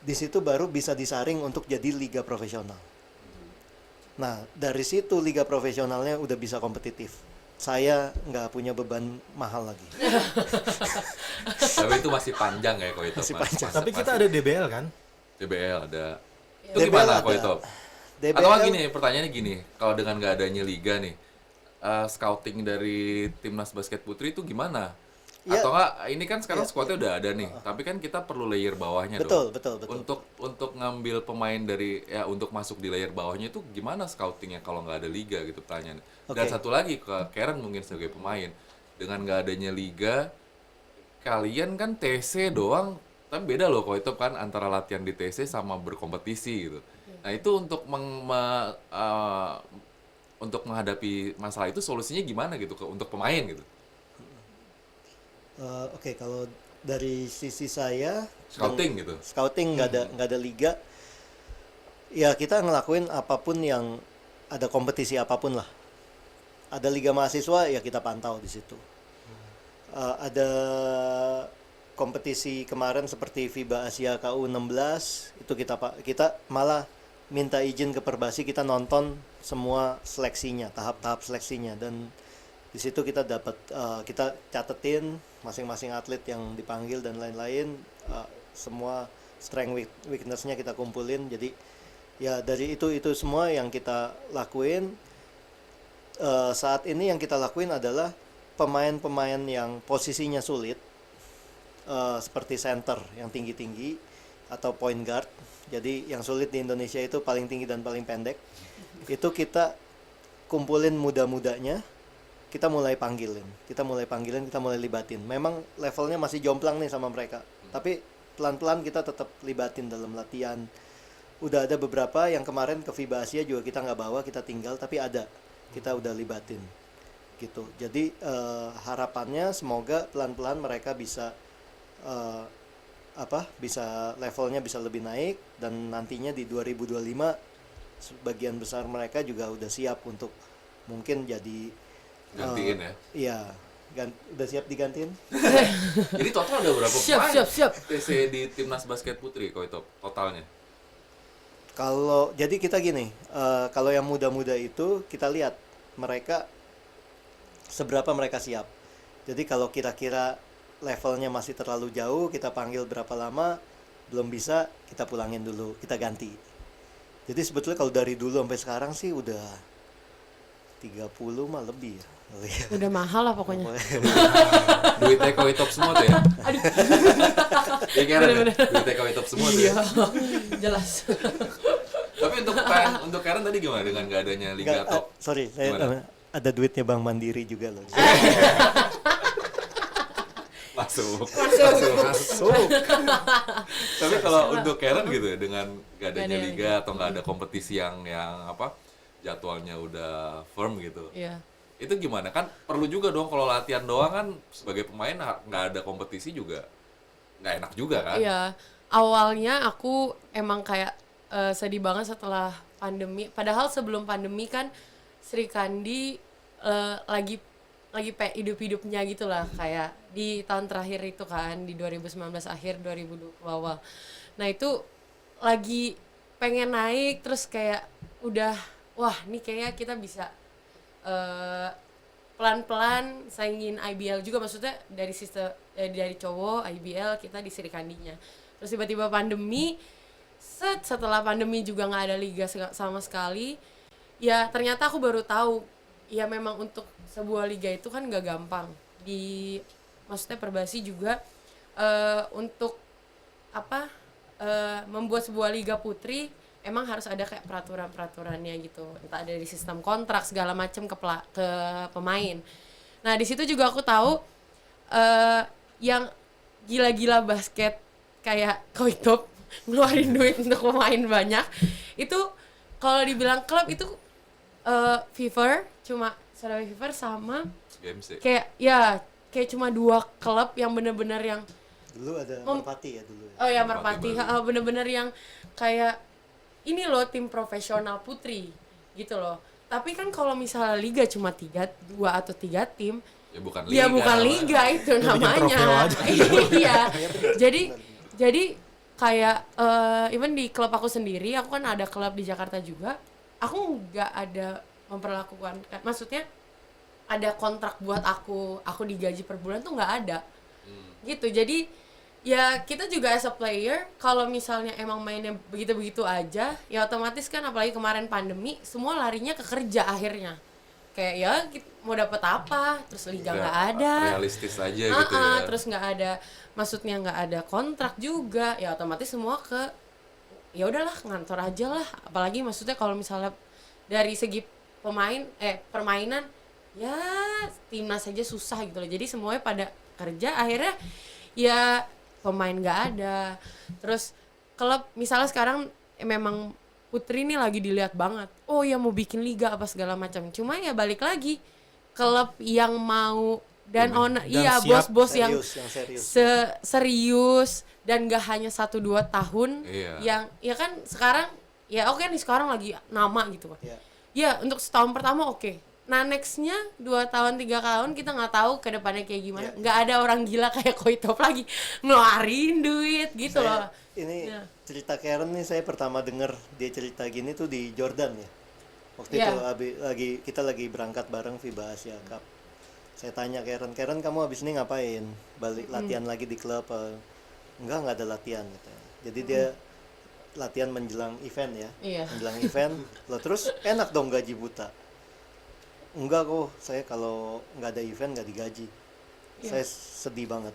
Di situ baru bisa disaring untuk jadi liga profesional. Nah, dari situ liga profesionalnya udah bisa kompetitif. Saya nggak punya beban mahal lagi. Tapi itu masih panjang ya kok itu. Masih panjang. Tapi kita ada DBL kan? DBL ada. Itu DBL gimana ada. kok itu? DBL Atau nggak gini, pertanyaannya gini, kalau dengan nggak adanya liga nih, scouting dari timnas basket putri itu gimana? Ya. Atau nggak? Ini kan sekarang Ya. squadnya udah ada nih, tapi kan kita perlu layer bawahnya Betul, dong. betul, betul. Untuk ngambil pemain dari untuk masuk di layer bawahnya itu gimana scoutingnya kalau nggak ada liga gitu pertanyaannya. Dan Oke. satu lagi ke Karen mungkin sebagai pemain, dengan nggak adanya liga, kalian kan TC doang, tapi beda loh kok itu kan antara latihan di TC sama berkompetisi gitu. Nah itu untuk untuk menghadapi masalah itu solusinya gimana gitu untuk pemain gitu. Oke, kalau dari sisi saya Scouting gitu. scouting nggak ada liga, ya kita ngelakuin apapun yang ada kompetisi apapun lah. Ada liga mahasiswa ya kita pantau di situ. Ada kompetisi kemarin seperti FIBA Asia KU16 itu kita malah minta izin ke Perbasi, kita nonton semua seleksinya, tahap-tahap seleksinya, dan di situ kita dapat kita catetin masing-masing atlet yang dipanggil dan lain-lain, semua strength weakness-nya kita kumpulin. Jadi ya dari itu semua yang kita lakuin. Saat ini yang kita lakuin adalah pemain-pemain yang posisinya sulit, seperti center yang tinggi-tinggi atau point guard. Jadi yang sulit di Indonesia itu paling tinggi dan paling pendek. Itu kita kumpulin muda-mudanya, kita mulai panggilin, kita mulai libatin. Memang levelnya masih jomplang nih sama mereka, tapi pelan-pelan kita tetap libatin dalam latihan. Udah ada beberapa yang kemarin ke FIBA Asia juga kita nggak bawa, kita tinggal, tapi ada, kita udah libatin gitu. Jadi harapannya semoga pelan-pelan mereka bisa bisa levelnya bisa lebih naik, dan nantinya di 2025 sebagian besar mereka juga udah siap untuk mungkin jadi Gantiin ya. iya, udah siap digantiin. Jadi total ada berapa Siap, pemain siap. TC di timnas basket putri kok itu totalnya? Kalau jadi kita gini, kalau yang muda-muda itu kita lihat mereka seberapa mereka siap. Jadi kalau kira-kira levelnya masih terlalu jauh, kita panggil berapa lama, belum bisa, kita pulangin dulu, kita ganti. Jadi sebetulnya kalau dari dulu sampai sekarang sih udah 30 mah lebih ya. Udah mahal lah pokoknya. Duitnya koi top semua tuh ya? Ya kira duitnya koi top semua tuh ya? Iya, jelas. Tapi untuk Karen tadi gimana dengan gak adanya Liga Top? Sorry, saya Gimana? ada duitnya Bank Mandiri juga loh. Masuk. Masuk. Tapi kalau untuk Karen gitu ya, dengan gak adanya Gak ada liga atau gak ada kompetisi yang apa jadwalnya udah firm gitu, Iya. itu gimana? Kan perlu juga dong kalau latihan doang kan sebagai pemain nggak ada kompetisi juga nggak enak juga kan? Iya, awalnya aku emang kayak sedih banget setelah pandemi. Padahal sebelum pandemi kan Sri Kandi lagi hidup-hidupnya gitu lah, kayak di tahun terakhir itu kan, di 2019 akhir 2020 awal. Nah itu lagi pengen naik, terus kayak udah wah ini kayaknya kita bisa pelan-pelan saingin IBL juga, maksudnya dari sistem dari cowok IBL kita di Sri Kandinya. Terus tiba-tiba pandemi, setelah pandemi juga nggak ada liga sama sekali. Ya ternyata aku baru tahu ya memang untuk sebuah liga itu kan nggak gampang. Maksudnya Perbasi juga untuk membuat sebuah liga putri emang harus ada kayak peraturan-peraturannya gitu, entah dari sistem kontrak segala macam ke pemain. Nah di situ juga aku tahu yang gila-gila basket kayak Koitop ngeluarin duit untuk pemain banyak itu, kalau dibilang klub itu Fever cuma Surabaya Fever sama Games ya? kayak cuma 2 klub yang bener-bener yang Dulu ada Merpati ya dulu. oh ya Merpati Merpati, bener-bener yang kayak ini loh tim profesional putri gitu loh. Tapi kan kalau misalnya liga cuma 2 atau 3 tim, Ya bukan ya liga. bukan liga itu bikin namanya. trofeo aja. Iya. Jadi kayak even di klub aku sendiri, aku kan ada klub di Jakarta juga. Aku nggak ada memperlakukan, maksudnya ada kontrak buat aku digaji per bulan tuh nggak ada. Gitu. Jadi ya kita juga as a player kalau misalnya emang mainnya begitu-begitu aja, ya otomatis kan apalagi kemarin pandemi semua larinya ke kerja akhirnya. Kayak ya mau dapat apa, terus liga nggak ada. Realistis aja gitu ya. Terus nggak ada, maksudnya nggak ada kontrak juga, ya otomatis semua ke ya udahlah ngantor aja lah. Apalagi maksudnya kalau misalnya dari segi permainan ya timnas aja susah gitu loh. Jadi semuanya pada kerja, akhirnya ya pemain nggak ada. Terus klub misalnya sekarang memang putri ini lagi dilihat banget, oh ya mau bikin liga apa segala macam. Cuma ya balik lagi klub yang mau dan owner, iya siap, bos-bos yang serius. serius dan gak hanya 1-2 tahun. Iya. Yang ya kan sekarang ya oke nih sekarang lagi nama gitu kan. Iya. Ya untuk setahun pertama oke. Nah nextnya 2 tahun 3 tahun kita nggak tahu ke depannya kayak gimana. Nggak ada orang gila kayak Koitop lagi ngeluarin duit gitu loh. Ini Ya. cerita Karen nih saya pertama denger dia cerita gini tuh di Jordan ya. Waktu Iya. itu kita lagi berangkat bareng FIBA Asia Cup. Saya tanya Karen, kamu habis ini ngapain? Balik latihan lagi di klub? Nggak ada latihan katanya. Jadi dia latihan menjelang event ya. Iya. Menjelang event. Loh, terus enak dong gaji buta. Enggak kok, saya kalau nggak ada event nggak digaji. Iya. Saya sedih banget.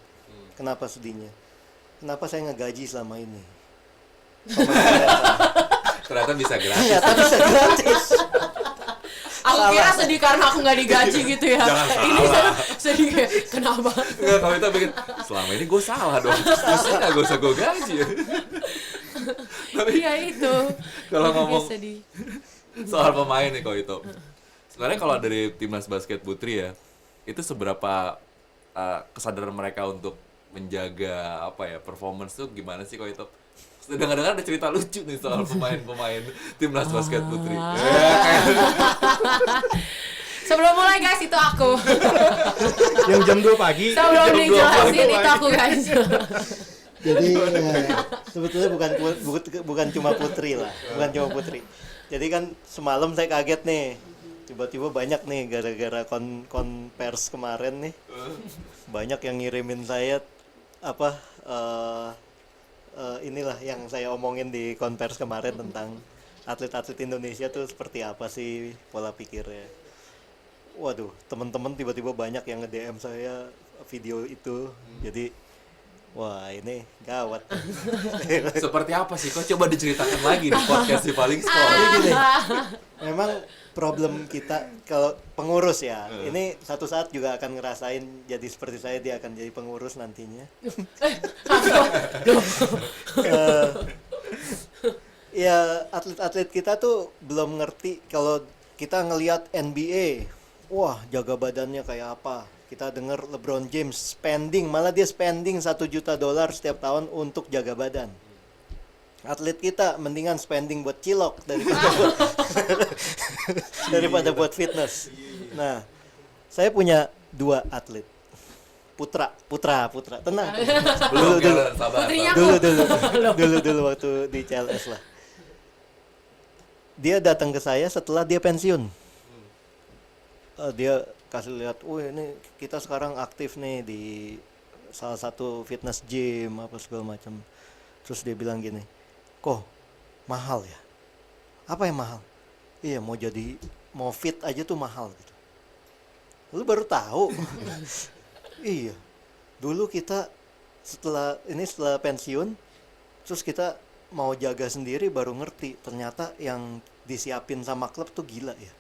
Kenapa sedihnya? Kenapa saya ngegaji selama ini? Ternyata bisa gratis. Ternyata bisa gratis. Aku kira sedih karena aku nggak digaji gitu ya. Jangan Ini salah. sedih kayak kenapa? Enggak, kalau itu bikin selama ini gue salah dong. Mestinya gak usah gue gaji. Tapi Iya itu. kalau Jadi ngomong sedih. soal pemain nih kok itu. Sebenarnya kalau dari timnas basket putri ya, itu seberapa kesadaran mereka untuk menjaga apa ya performance tuh gimana sih kok itu? Dengar-dengar ada cerita lucu nih soal pemain-pemain timnas basket putri. Ya, kayak Sebelum mulai guys itu aku. Yang jam 2 pagi. Sebelum Jam 2 dijelasin pagi. itu aku guys. Jadi sebetulnya bukan cuma putri lah, bukan cuma putri. Jadi kan semalam saya kaget nih, tiba-tiba banyak nih gara-gara konvers kemarin nih, banyak yang ngirimin saya apa inilah yang saya omongin di konvers kemarin tentang atlet-atlet Indonesia tuh seperti apa sih pola pikirnya. Waduh, teman-teman tiba-tiba banyak yang nge-DM saya video itu, jadi wah ini gawat. seperti apa sih? Kok coba diceritakan lagi di podcast di paling Jadi sport. gini, memang problem kita kalau pengurus ya, ini satu saat juga akan ngerasain jadi seperti saya, dia akan jadi pengurus nantinya. Ya atlet-atlet kita tuh belum ngerti kalau kita ngelihat NBA, wah jaga badannya kayak apa. Kita dengar LeBron James spending, malah dia spending $1 juta setiap tahun untuk jaga badan. Atlet kita mendingan spending buat cilok daripada buat fitness. Nah, saya punya 2 atlet. Putra. Tenang. Belum Dulu. ya, sabar. Putrinya Dulu waktu di CLS lah. Dia datang ke saya setelah dia pensiun. Dia kasih lihat, ini kita sekarang aktif nih di salah satu fitness gym apa segala macam. Terus dia bilang gini, kok mahal ya? Apa yang mahal? Iya, mau fit aja tuh mahal gitu. Lu baru tahu? Iya. Dulu kita setelah pensiun, terus kita mau jaga sendiri baru ngerti ternyata yang disiapin sama klub tuh gila ya.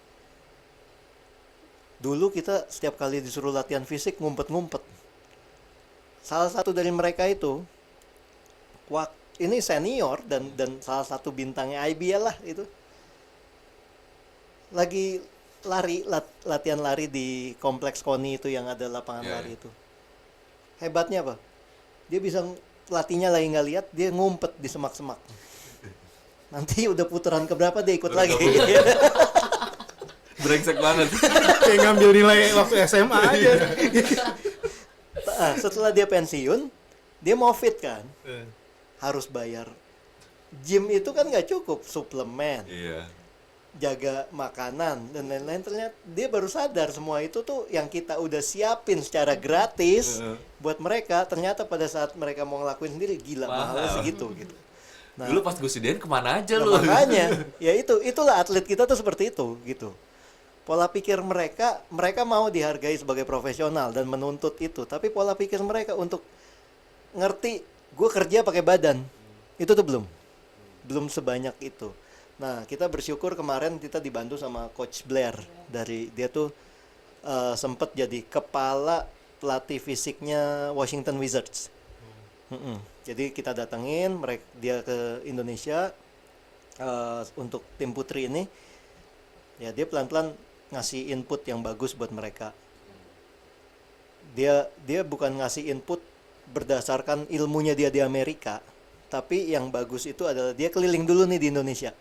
Dulu kita setiap kali disuruh latihan fisik ngumpet-ngumpet. Salah satu dari mereka itu ini senior dan salah satu bintangnya IBL lah itu. Lagi latihan lari di kompleks KONI itu yang ada lapangan lari itu. Hebatnya apa? Dia bisa pelatihnya lagi nggak lihat, dia ngumpet di semak-semak. Nanti udah putaran keberapa dia ikut lagi. Brengsek banget. Kayak ngambil nilai waktu SMA aja. Setelah dia pensiun, dia mau fit kan, harus bayar. Gym itu kan nggak cukup, suplemen, Iya. jaga makanan dan lain-lain. Ternyata dia baru sadar semua itu tuh yang kita udah siapin secara gratis buat mereka. Ternyata pada saat mereka mau ngelakuin sendiri, gila mahalnya segitu gitu. Nah, Dulu pas gue sidain kemana aja nah, lu? makanya ya itulah atlet kita tuh seperti itu gitu. Pola pikir mereka mau dihargai sebagai profesional dan menuntut itu, tapi pola pikir mereka untuk ngerti gue kerja pakai badan itu tuh belum sebanyak itu. Nah, kita bersyukur kemarin kita dibantu sama Coach Blair dari dia tuh sempet jadi kepala pelatih fisiknya Washington Wizards. Jadi kita datengin dia ke Indonesia untuk tim putri ini. Ya dia pelan-pelan ngasih input yang bagus buat mereka. Dia bukan ngasih input berdasarkan ilmunya dia di Amerika, tapi yang bagus itu adalah dia keliling dulu nih di Indonesia.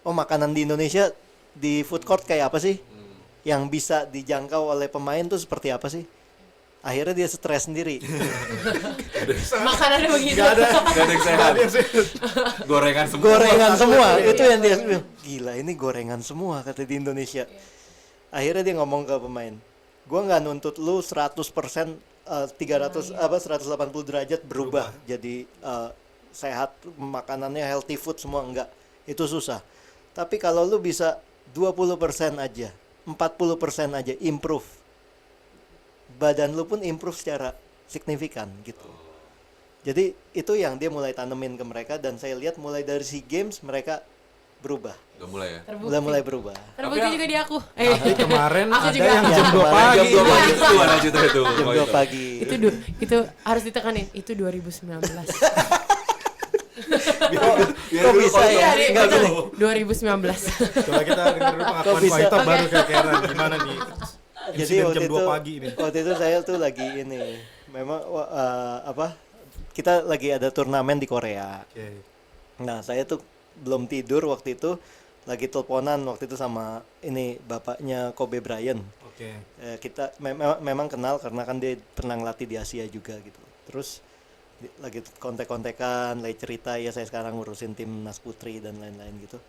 Oh, makanan di Indonesia di food court kayak apa sih? Yang bisa dijangkau oleh pemain tuh seperti apa sih? Akhirnya dia stres sendiri. Makanannya begitu. Gak ada yang sehat. Gorengan semua. Gorengan semua. Itu yang dia bilang, gila ini gorengan semua kata di Indonesia. Akhirnya dia ngomong ke pemain, gua nggak nuntut lu 100% 180 derajat berubah jadi sehat, makanannya healthy food semua, enggak. Itu susah. Tapi kalau lu bisa 20% aja, 40% aja improve, badan lu pun improve secara signifikan gitu. Jadi itu yang dia mulai tanemin ke mereka, dan saya lihat mulai dari SEA Games mereka berubah. Udah mulai ya. Terbukti. Mulai berubah. Terbukti Tapi juga di aku. Tapi kemarin Aku ada juga. yang Ya, jam 2 kemarin pagi. Jam 2 pagi itu gimana cerita itu? Jam Oh, 2 itu. pagi. Itu harus ditekanin. Itu 2019. Biar Kok dulu bisa kalau ya? ngomong Enggak, dulu. 2019. Coba kita denger dulu pengakuan Kok bisa? Faito Oke. baru ke Karen. Gimana nih? Jadi Insiden waktu jam itu 2 pagi ini. waktu itu saya tuh lagi ini memang kita lagi ada turnamen di Korea. Oke. Nah, saya tuh belum tidur waktu itu, lagi teleponan waktu itu sama ini bapaknya Kobe Bryant. Oke. Kita memang kenal karena kan dia pernah ngelatih di Asia juga gitu. Terus lagi kontek-kontekan, lagi cerita ya saya sekarang ngurusin timnas putri dan lain-lain gitu.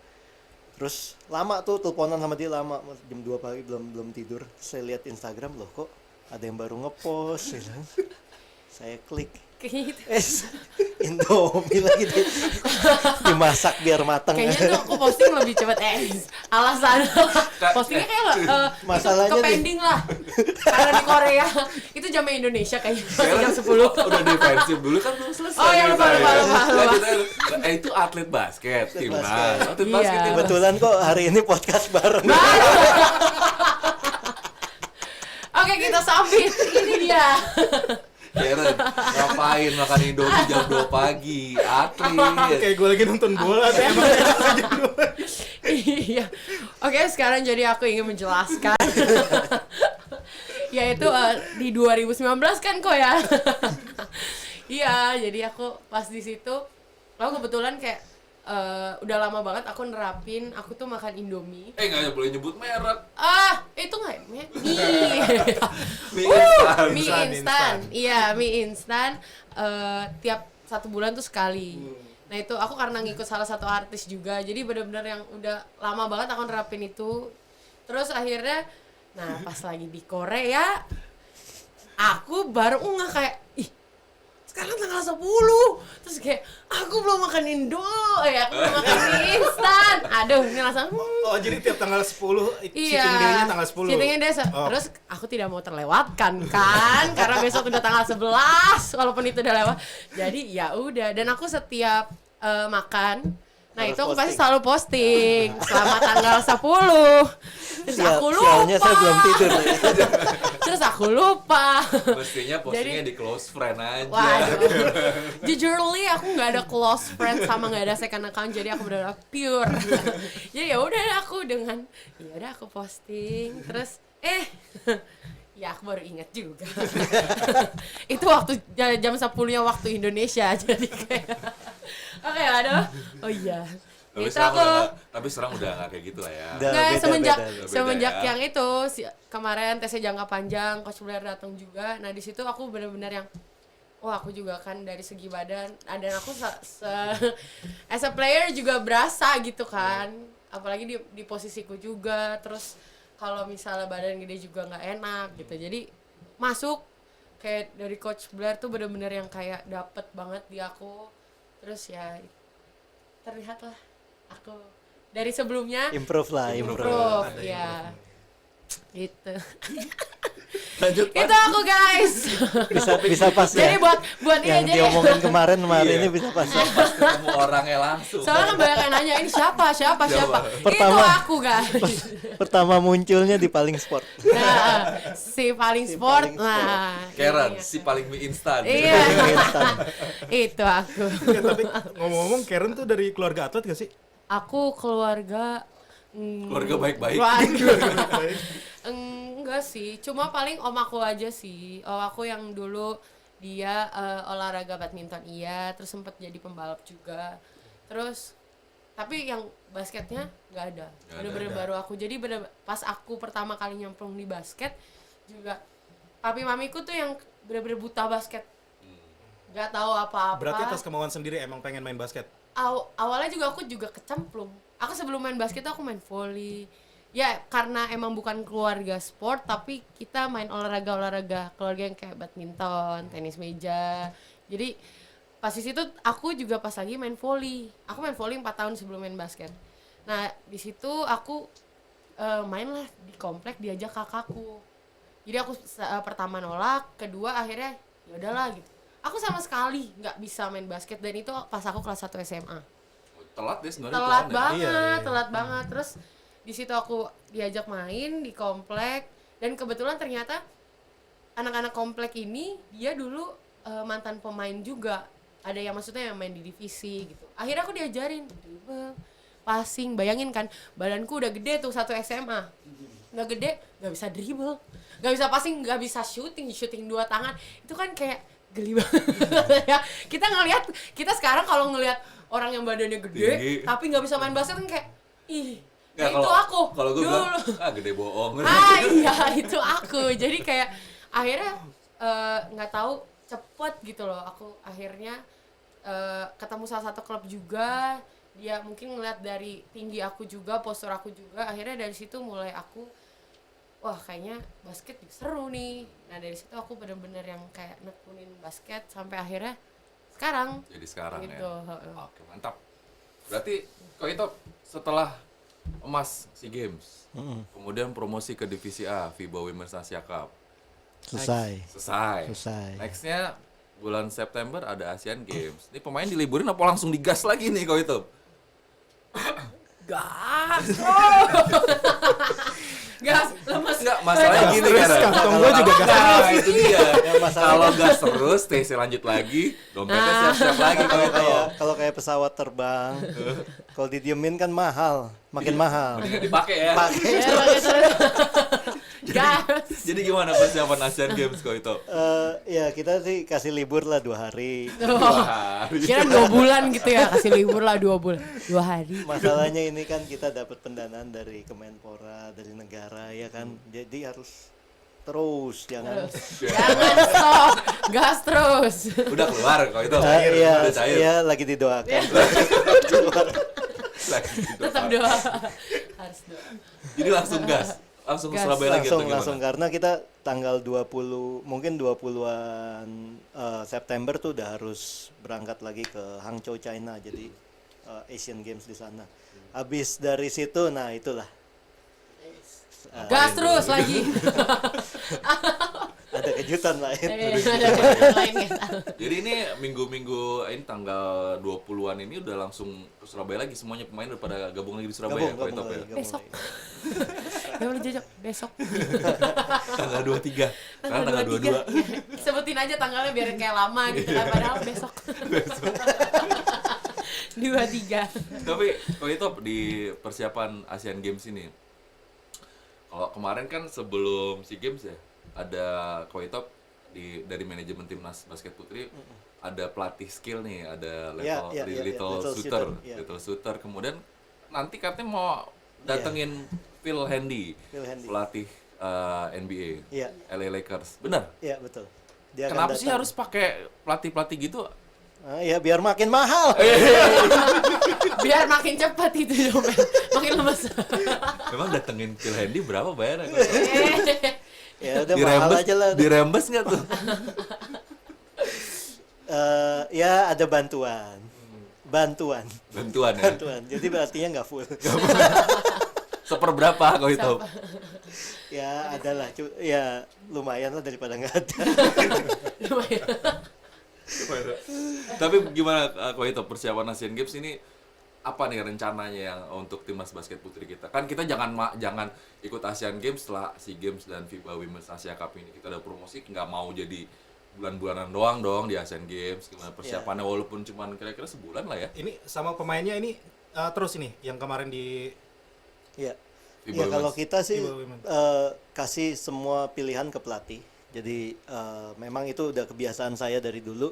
Terus lama tuh teleponan sama dia lama, jam 2 pagi belum tidur. Saya lihat Instagram, loh kok ada yang baru ngepost gitu. Saya klik, Kayak gitu. Indomie lagi dimasak biar matang. Kayaknya tuh aku posting lebih cepet alasan postingnya kayak Masalahnya ke pending lah karena di Korea itu jamnya Indonesia kayaknya masih jam 10. Udah defensif dulu kan belum selesai. Oh, ya, lupa, ceritanya. lupa. Lanjut, itu atlet basket, timnas. basket. Atlet Iya. basket timnas. Kebetulan kok hari ini podcast bareng. Oke, kita sampai ini dia. Karen, ngapain makan Indomie jam 2 pagi? Atlet. Kayak gue lagi nonton bola deh. Emang Iya. Oke, sekarang jadi aku ingin menjelaskan. Yaitu di 2019 kan kok ya. Iya, jadi aku pas di situ aku kebetulan kayak udah lama banget aku nerapin, aku tuh makan Indomie. Nggak boleh nyebut merek. Itu nggak mie. Mie instan. Mie Instan, instan. Iya, mie instan tiap 1 bulan tuh sekali. Nah, itu aku karena ngikut salah satu artis juga. Jadi benar-benar yang udah lama banget aku nerapin itu. Terus akhirnya pas lagi di Korea aku baru ngeh kayak, ih, sekarang tanggal 10. Terus kayak aku belum makan aku belum makan mie instan. Aduh, ini langsung Oh, jadi tiap tanggal 10 iya, cheating day-nya tanggal 10. cheating day Oh. Terus aku tidak mau terlewatkan kan, karena besok udah tanggal 11, walaupun itu udah lewat. Jadi ya udah, dan aku setiap makan, nah Harus itu aku pasti posting. selalu posting selama tanggal 10. Terus aku Sialnya saya belum lupa. tidur. Terus aku lupa. Mestinya postingnya Jadi- di close friend aja. Waduh. Jujurly aku nggak ada close friend sama nggak ada second account, jadi aku benar-benar pure. Jadi ya udah aku dengan ya udah aku posting, terus ya aku baru ingat juga. Itu waktu jam 10-nya waktu Indonesia, jadi kayak oke, aduh. Oh iya. Tapi Itu sekarang aku tapi sekarang udah nggak kayak gitu lah ya. Udah. nggak, beda, semenjak beda. semenjak Beda ya. yang itu kemarin tesnya jangka panjang, Coach Blair datang juga. Nah, di situ aku benar-benar yang wah, aku juga kan dari segi badan, dan aku as a player juga berasa gitu kan, apalagi di posisiku juga. Terus kalau misalnya badan gede juga nggak enak gitu, jadi masuk kayak dari Coach Blair tuh benar-benar yang kayak dapet banget di aku. Terus ya terlihat lah aku dari sebelumnya Improve lah, improve. improve ya gitu. Lanjut. Itu aku guys. Bisa pas Jadi ya. buat Yang jadi diomongin kemarin Iya. ini bisa pas. Pas ketemu orangnya langsung. soalnya kan banyak yang nanya ini siapa. Pertama. Itu aku guys. Pertama munculnya di Paling Sport. Nah, si paling Si sport. paling sport. Nah, Karen, ini. si paling mie instan. Iya. Instan. Itu aku. Ya, tapi ngomong-ngomong Karen tuh dari keluarga atlet gak sih? Aku keluarga Keluarga baik-baik. Waduh. Enggak sih, cuma paling om aku aja sih. Om aku yang dulu dia olahraga badminton iya, terus sempat jadi pembalap juga. Terus tapi yang basketnya nggak ada. Bener-bener baru aku. Jadi bener pas aku pertama kali nyemplung di basket juga papi mamiku tuh yang bener-bener buta basket. Nggak tahu apa-apa. Berarti atas kemauan sendiri emang pengen main basket. Awalnya juga aku juga kecemplung. Aku sebelum main basket tuh aku main volley. Ya karena emang bukan keluarga sport, tapi kita main olahraga keluarga yang kayak badminton, tenis meja. Jadi pas di situ aku juga pas lagi main volley. Aku main volley 4 tahun sebelum main basket. Nah di situ aku main lah di komplek diajak kakakku. Jadi aku pertama nolak, kedua akhirnya ya udahlah gitu. Aku sama sekali nggak bisa main basket, dan itu pas aku kelas 1 SMA. Telat deh sebenarnya Telat hitungannya. banget, Iya. telat banget. Terus di situ aku diajak main di komplek, dan kebetulan ternyata anak-anak komplek ini dia dulu mantan pemain juga. Ada yang maksudnya yang main di divisi gitu. Akhirnya aku diajarin dribble, passing. Bayangin kan, badanku udah gede tuh 1 SMA. Nggak gede, nggak bisa dribble, nggak bisa passing, nggak bisa shooting 2 tangan. Itu kan kayak geli banget ya. Kita sekarang kalau ngelihat orang yang badannya gede Tinggi. tapi nggak bisa main basket kan kayak ih, Nggak, nah, itu aku Kalau gue dulu. bilang, gede bohong. Iya, itu aku. Jadi kayak akhirnya nggak tahu cepet gitu loh. Aku akhirnya ketemu salah satu klub juga. Dia mungkin ngeliat dari tinggi aku juga, postur aku juga. Akhirnya dari situ mulai aku, wah kayaknya basket seru nih. Nah dari situ aku bener-bener yang kayak nekunin basket sampai akhirnya sekarang. Jadi sekarang Gitu, ya. heeh. Oke, mantap. Berarti kok itu setelah emas SEA Games, kemudian promosi ke divisi A FIBA Women's Asia Cup. Selesai. Selesai. Nextnya bulan September ada Asian Games. Ini pemain diliburin apa langsung digas lagi nih kok itu? Gas, gas, lemes. Enggak, masalahnya Gas gini terus, kan. kantong gua juga gas Nah, itu dia. Yang masalahnya- Kalau gas terus, TC lanjut lagi, dompetnya siap-siap lagi kalau itu. Kalau kayak pesawat terbang, kalau didiemin kan mahal, makin mahal. Mendingan dipakai ya. Pakai Ya, pakai terus. Gas. Jadi gimana persiapan Asian Games kok itu? ya kita sih kasih libur lah 2 hari. Wah, Kira 2 bulan gitu ya, kasih libur lah 2 bulan, 2 hari. Masalahnya ini kan kita dapat pendanaan dari Kemenpora, dari negara ya kan. Jadi harus terus jangan. Jangan stop, gas terus. udah keluar kok itu. Iya, Udah cair. iya lagi didoakan. Lagi gitu. Tetap doa, harus doa. Jadi langsung gas. Langsung ke Gas. Surabaya lagi atau gimana? langsung karena kita tanggal 20 mungkin 20-an September tuh udah harus berangkat lagi ke Hangzhou China, jadi Asian Games di sana. Habis dari situ nah itulah Gas terus lagi. ada kejutan lain. Ada kejutan lain ya. Jadi ini minggu-minggu ini tanggal 20-an ini udah langsung ke Surabaya lagi, semuanya pemain udah pada gabung lagi di Surabaya kok itu ya. Besok. Gak boleh jajak, besok. Tanggal 23. Sekarang tanggal 22. Sebutin aja tanggalnya biar kayak lama gitu kan, padahal besok. 23. Tapi kok itu di persiapan Asian Games ini, kalau kemarin kan sebelum SEA Games ya, ada Koitop dari manajemen timnas basket putri ada pelatih skill nih, ada level little shooter, iya. little shooter. Kemudian nanti katanya mau datengin Phil Handy, pelatih NBA, Iya. LA Lakers, benar? Iya betul. Dia akan Kenapa sih datang. harus pakai pelatih-pelatih gitu? Ya biar makin mahal. Biar makin cepat itu dong, makin lemes. Memang datengin Phil Handy berapa bayarnya? Ya udah mahal aja lah. Dirembes nggak tuh? Ya ada bantuan. Bantuan. Bantuan ya? Bantuan. Jadi berartinya nggak full. Seperberapa kok itu? Ya adalah, ya lumayan lah daripada nggak ada. Lumayan. Tapi gimana kok itu persiapan Asian Games ini, apa nih rencananya yang untuk timnas basket putri kita? Kan kita jangan ikut Asian Games setelah SEA Games dan FIBA Women's Asia Cup ini. Kita udah promosi, nggak mau jadi bulan-bulanan doang dong di Asian Games. Gimana persiapannya walaupun cuma kira-kira sebulan lah ya? Ini sama pemainnya ini terus ini yang kemarin di Ya. FIBA Ya kalau Women's. kita sih FIBA Women. kasih semua pilihan ke pelatih. Jadi memang itu udah kebiasaan saya dari dulu.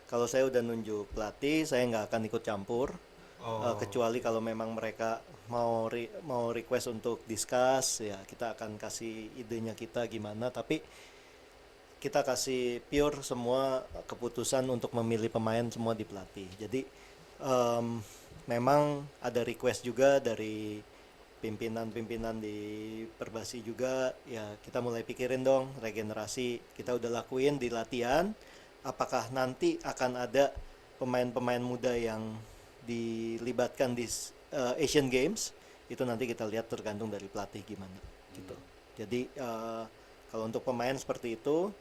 Kalau saya udah nunjuk pelatih, saya nggak akan ikut campur. Kecuali kalau memang mereka mau request untuk discuss, ya kita akan kasih idenya kita gimana. Tapi kita kasih pure semua keputusan untuk memilih pemain semua di pelatih. Jadi memang ada request juga dari pimpinan di Perbasi juga, ya kita mulai pikirin dong regenerasi. Kita udah lakuin di latihan, apakah nanti akan ada pemain-pemain muda yang dilibatkan di Asian Games, itu nanti kita lihat tergantung dari pelatih gimana gitu. Jadi kalau untuk pemain seperti itu,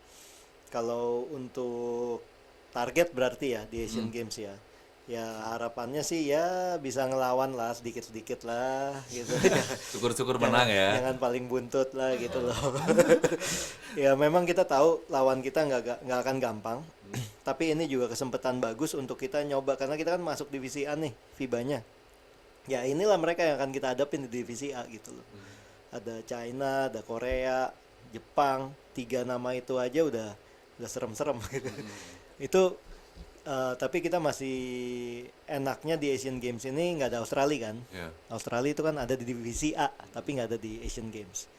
Kalau untuk target berarti ya di Asian Games ya. Ya harapannya sih ya bisa ngelawan lah sedikit-sedikit lah gitu. Syukur-syukur menang ya. Jangan paling buntut lah gitu loh. Ya memang kita tahu lawan kita nggak akan gampang. Tapi ini juga kesempatan bagus untuk kita nyoba karena kita kan masuk divisi A nih FIBA-nya. Ya inilah mereka yang akan kita hadapin di divisi A gitu loh. Ada China, ada Korea, Jepang, 3 nama itu aja udah serem-serem gitu. Itu tapi kita masih enaknya di Asian Games ini nggak ada Australia kan. Ya. Australia itu kan ada di divisi A tapi nggak ada di Asian Games.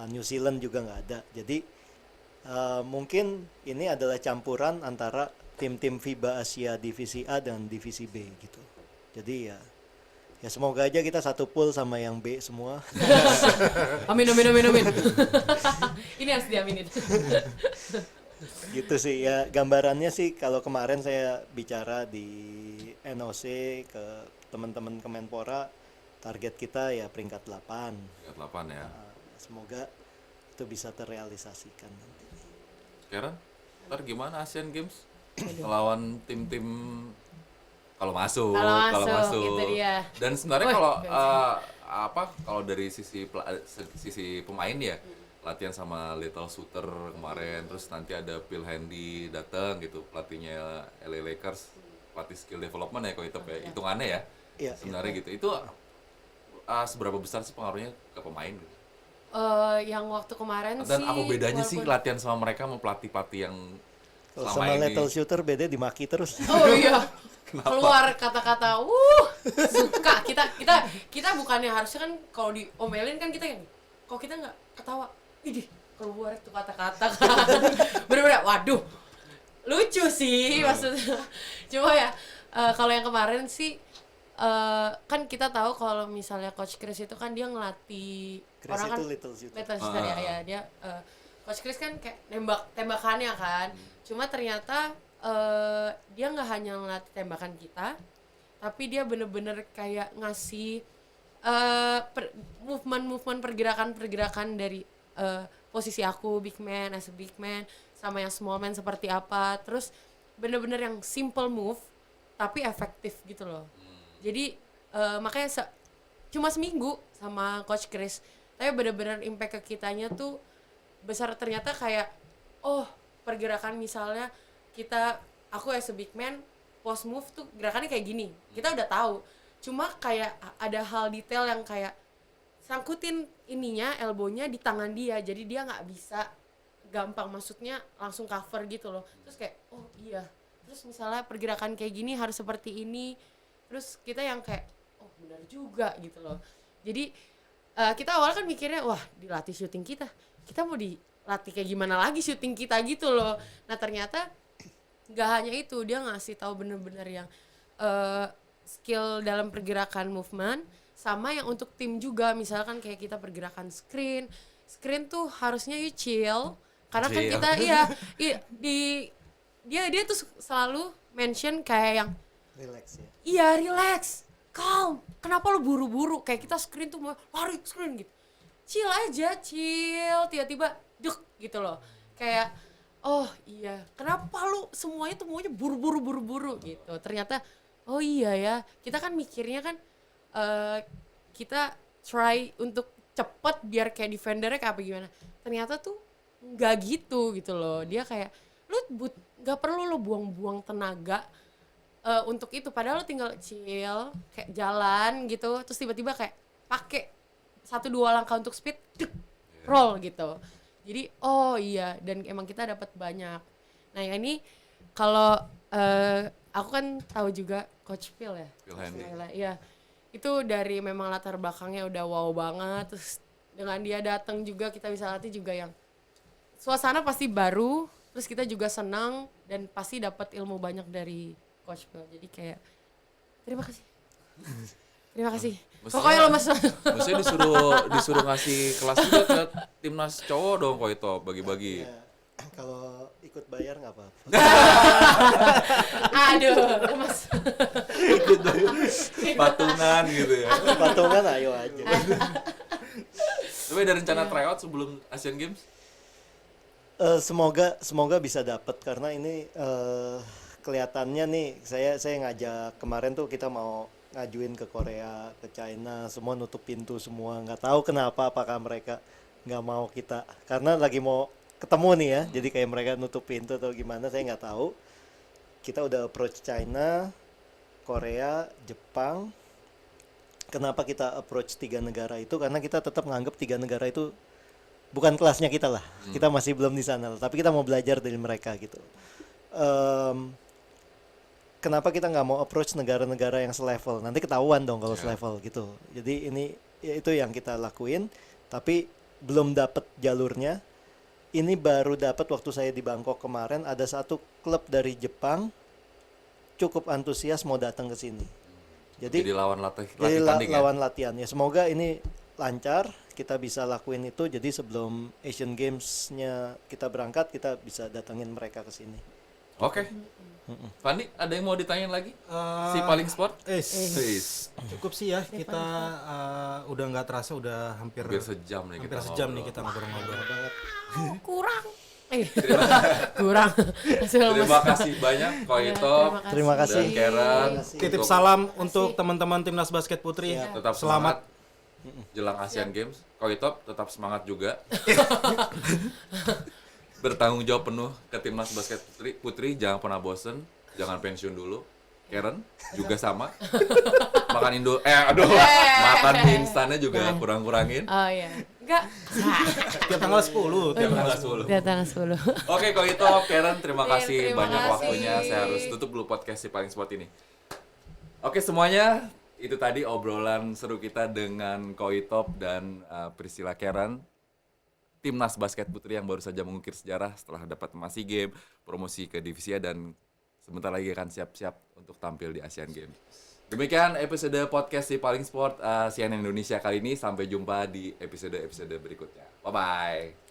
New Zealand juga nggak ada. Jadi mungkin ini adalah campuran antara tim-tim FIBA Asia divisi A dan divisi B gitu. Jadi ya semoga aja kita satu pool sama yang B semua. Amin. Ini harus diaminin. Gitu sih ya, gambarannya sih kalau kemarin saya bicara di NOC ke teman-teman Kemenpora, target kita ya peringkat 8. Peringkat 8 ya. Semoga itu bisa terrealisasikan nanti. Karen, ntar gimana Asian Games? Melawan tim-tim kalau masuk. Gitu dia. Dan sebenarnya Wih, kalau gak kalau dari sisi pemain ya, latihan sama Little Shooter kemarin, terus nanti ada Phil Handy datang gitu, pelatihnya LA Lakers, pelatih skill development ya kalau itu ya, hitungannya ya. Iya, Sebenarnya gitu. Itu seberapa besar sih pengaruhnya ke pemain gitu? Yang waktu kemarin Dan sih apa bedanya sih walaupun- latihan sama mereka sama pelatih-pelatih yang Kalau selama sama ini? Little Shooter beda dimaki terus. Oh iya. Keluar kata-kata, suka kita bukannya harusnya kan kalau diomelin kan kita yang, kalau kita nggak ketawa, idih keluar tuh kata-kata kan, bener-bener, waduh, lucu sih maksudnya. Cuma ya kalau yang kemarin sih kan kita tahu kalau misalnya Coach Chris itu kan dia ngelatih Chris orang kan itu Little Shooter. Little Shooter ya dia Coach Chris kan kayak tembakannya kan. Cuma ternyata dia nggak hanya ngelatih tembakan kita, tapi dia bener-bener kayak ngasih movement pergerakan dari posisi aku big man as a big man sama yang small man seperti apa, terus bener-bener yang simple move tapi efektif gitu loh. Jadi makanya cuma seminggu sama Coach Chris, tapi bener-bener impact ke kitanya tuh besar. Ternyata kayak pergerakan misalnya aku as a big man post move tuh gerakannya kayak gini, kita udah tahu, cuma kayak ada hal detail yang kayak sangkutin ininya elbownya di tangan dia, jadi dia nggak bisa gampang, maksudnya langsung cover gitu loh. Terus kayak oh iya, terus misalnya pergerakan kayak gini harus seperti ini, terus kita yang kayak oh benar juga gitu loh. Jadi kita awal kan mikirnya wah dilatih syuting kita mau dilatih kayak gimana lagi syuting kita gitu loh. Nah ternyata nggak hanya itu, dia ngasih tahu bener-bener yang skill dalam pergerakan movement sama yang untuk tim juga. Misalkan kayak kita pergerakan screen tuh harusnya you chill karena kan kita dia tuh selalu mention kayak yang Relax ya. iya relax, calm, kenapa lu buru-buru, kayak kita screen tuh mau lari screen gitu, chill aja, tiba-tiba duk gitu loh, kayak oh iya kenapa lu semuanya tuh maunya buru-buru gitu. Ternyata oh iya ya, kita kan mikirnya kan kita try untuk cepet biar kayak defendernya kayak apa gimana, ternyata tuh nggak gitu loh. Dia kayak lu nggak perlu lo buang-buang tenaga untuk itu, padahal lo tinggal chill kayak jalan gitu, terus tiba-tiba kayak pakai 1-2 langkah untuk speed roll gitu. Jadi oh iya, dan emang kita dapat banyak. Nah yang ini kalau aku kan tahu juga Coach Phil ya, Phil Handy. Iya itu dari memang latar belakangnya udah wow banget, terus dengan dia datang juga kita bisa latih juga yang suasana pasti baru, terus kita juga senang dan pasti dapat ilmu banyak dari Coach Phil. Jadi kayak terima kasih. Pokoknya lo mas. Maksudnya disuruh ngasih kelas juga ke timnas cowok dong kok itu bagi-bagi. Ya, kalau ikut bayar nggak apa-apa. Aduh, mas. Patungan gitu ya. Patungan ayo aja. Tapi ada rencana tryout sebelum Asian Games? Semoga bisa dapat karena ini kelihatannya nih saya ngajak kemarin tuh kita mau ngajuin ke Korea, ke China, semua nutup pintu semua. Nggak tahu kenapa, apakah mereka nggak mau kita karena lagi mau ketemu nih ya. Jadi kayak mereka nutup pintu atau gimana saya nggak tahu. Kita udah approach China, Korea, Jepang. Kenapa kita approach 3 negara itu? Karena kita tetap menganggap 3 negara itu bukan kelasnya kita lah, kita masih belum di sana lah, tapi kita mau belajar dari mereka gitu. Kenapa kita nggak mau approach negara-negara yang selevel? Nanti ketahuan dong kalau selevel gitu. Jadi ini ya itu yang kita lakuin, tapi belum dapat jalurnya. Ini baru dapat waktu saya di Bangkok kemarin, ada satu klub dari Jepang cukup antusias mau datang ke sini. Jadi lawan latih Jadi tanding ya? lawan latihan ya. Semoga ini lancar, kita bisa lakuin itu. Jadi sebelum Asian Games-nya kita berangkat, kita bisa datangin mereka ke sini. Oke. Fandi, ada yang mau ditanyain lagi? Si paling sport? Wis. Cukup sih ya, kita udah nggak terasa udah hampir Sejam nih hampir kita sejam ngobrol. nih kita ngobrol-ngobrol banget. Kurang. Kurang. Terima kasih banyak Koito Terima kasih. dan Karen. Titip Untuk salam untuk teman-teman timnas basket putri. tetap Selamat. semangat jelang Asian Games. Koito tetap semangat juga. Bertanggung jawab penuh ke timnas basket putri, jangan pernah bosen, jangan pensiun dulu. Karen juga sama. Makan makan mie instannya juga kurang-kurangin. Oh iya. Enggak. Tiap tanggal 10. Tiap tanggal 10. Di atas 10. Oke, kalau itu Karen, terima kasih Terima banyak kasih. waktunya. Saya harus tutup dulu podcast si paling sport ini. Oke semuanya, itu tadi obrolan seru kita dengan Koitop dan Priscilla Karen. Timnas basket putri yang baru saja mengukir sejarah setelah dapat emas SEA Games, promosi ke divisi A dan sebentar lagi akan siap-siap untuk tampil di Asian Games. Demikian episode podcast si paling sport CNN Indonesia kali ini. Sampai jumpa di episode berikutnya. Bye-bye.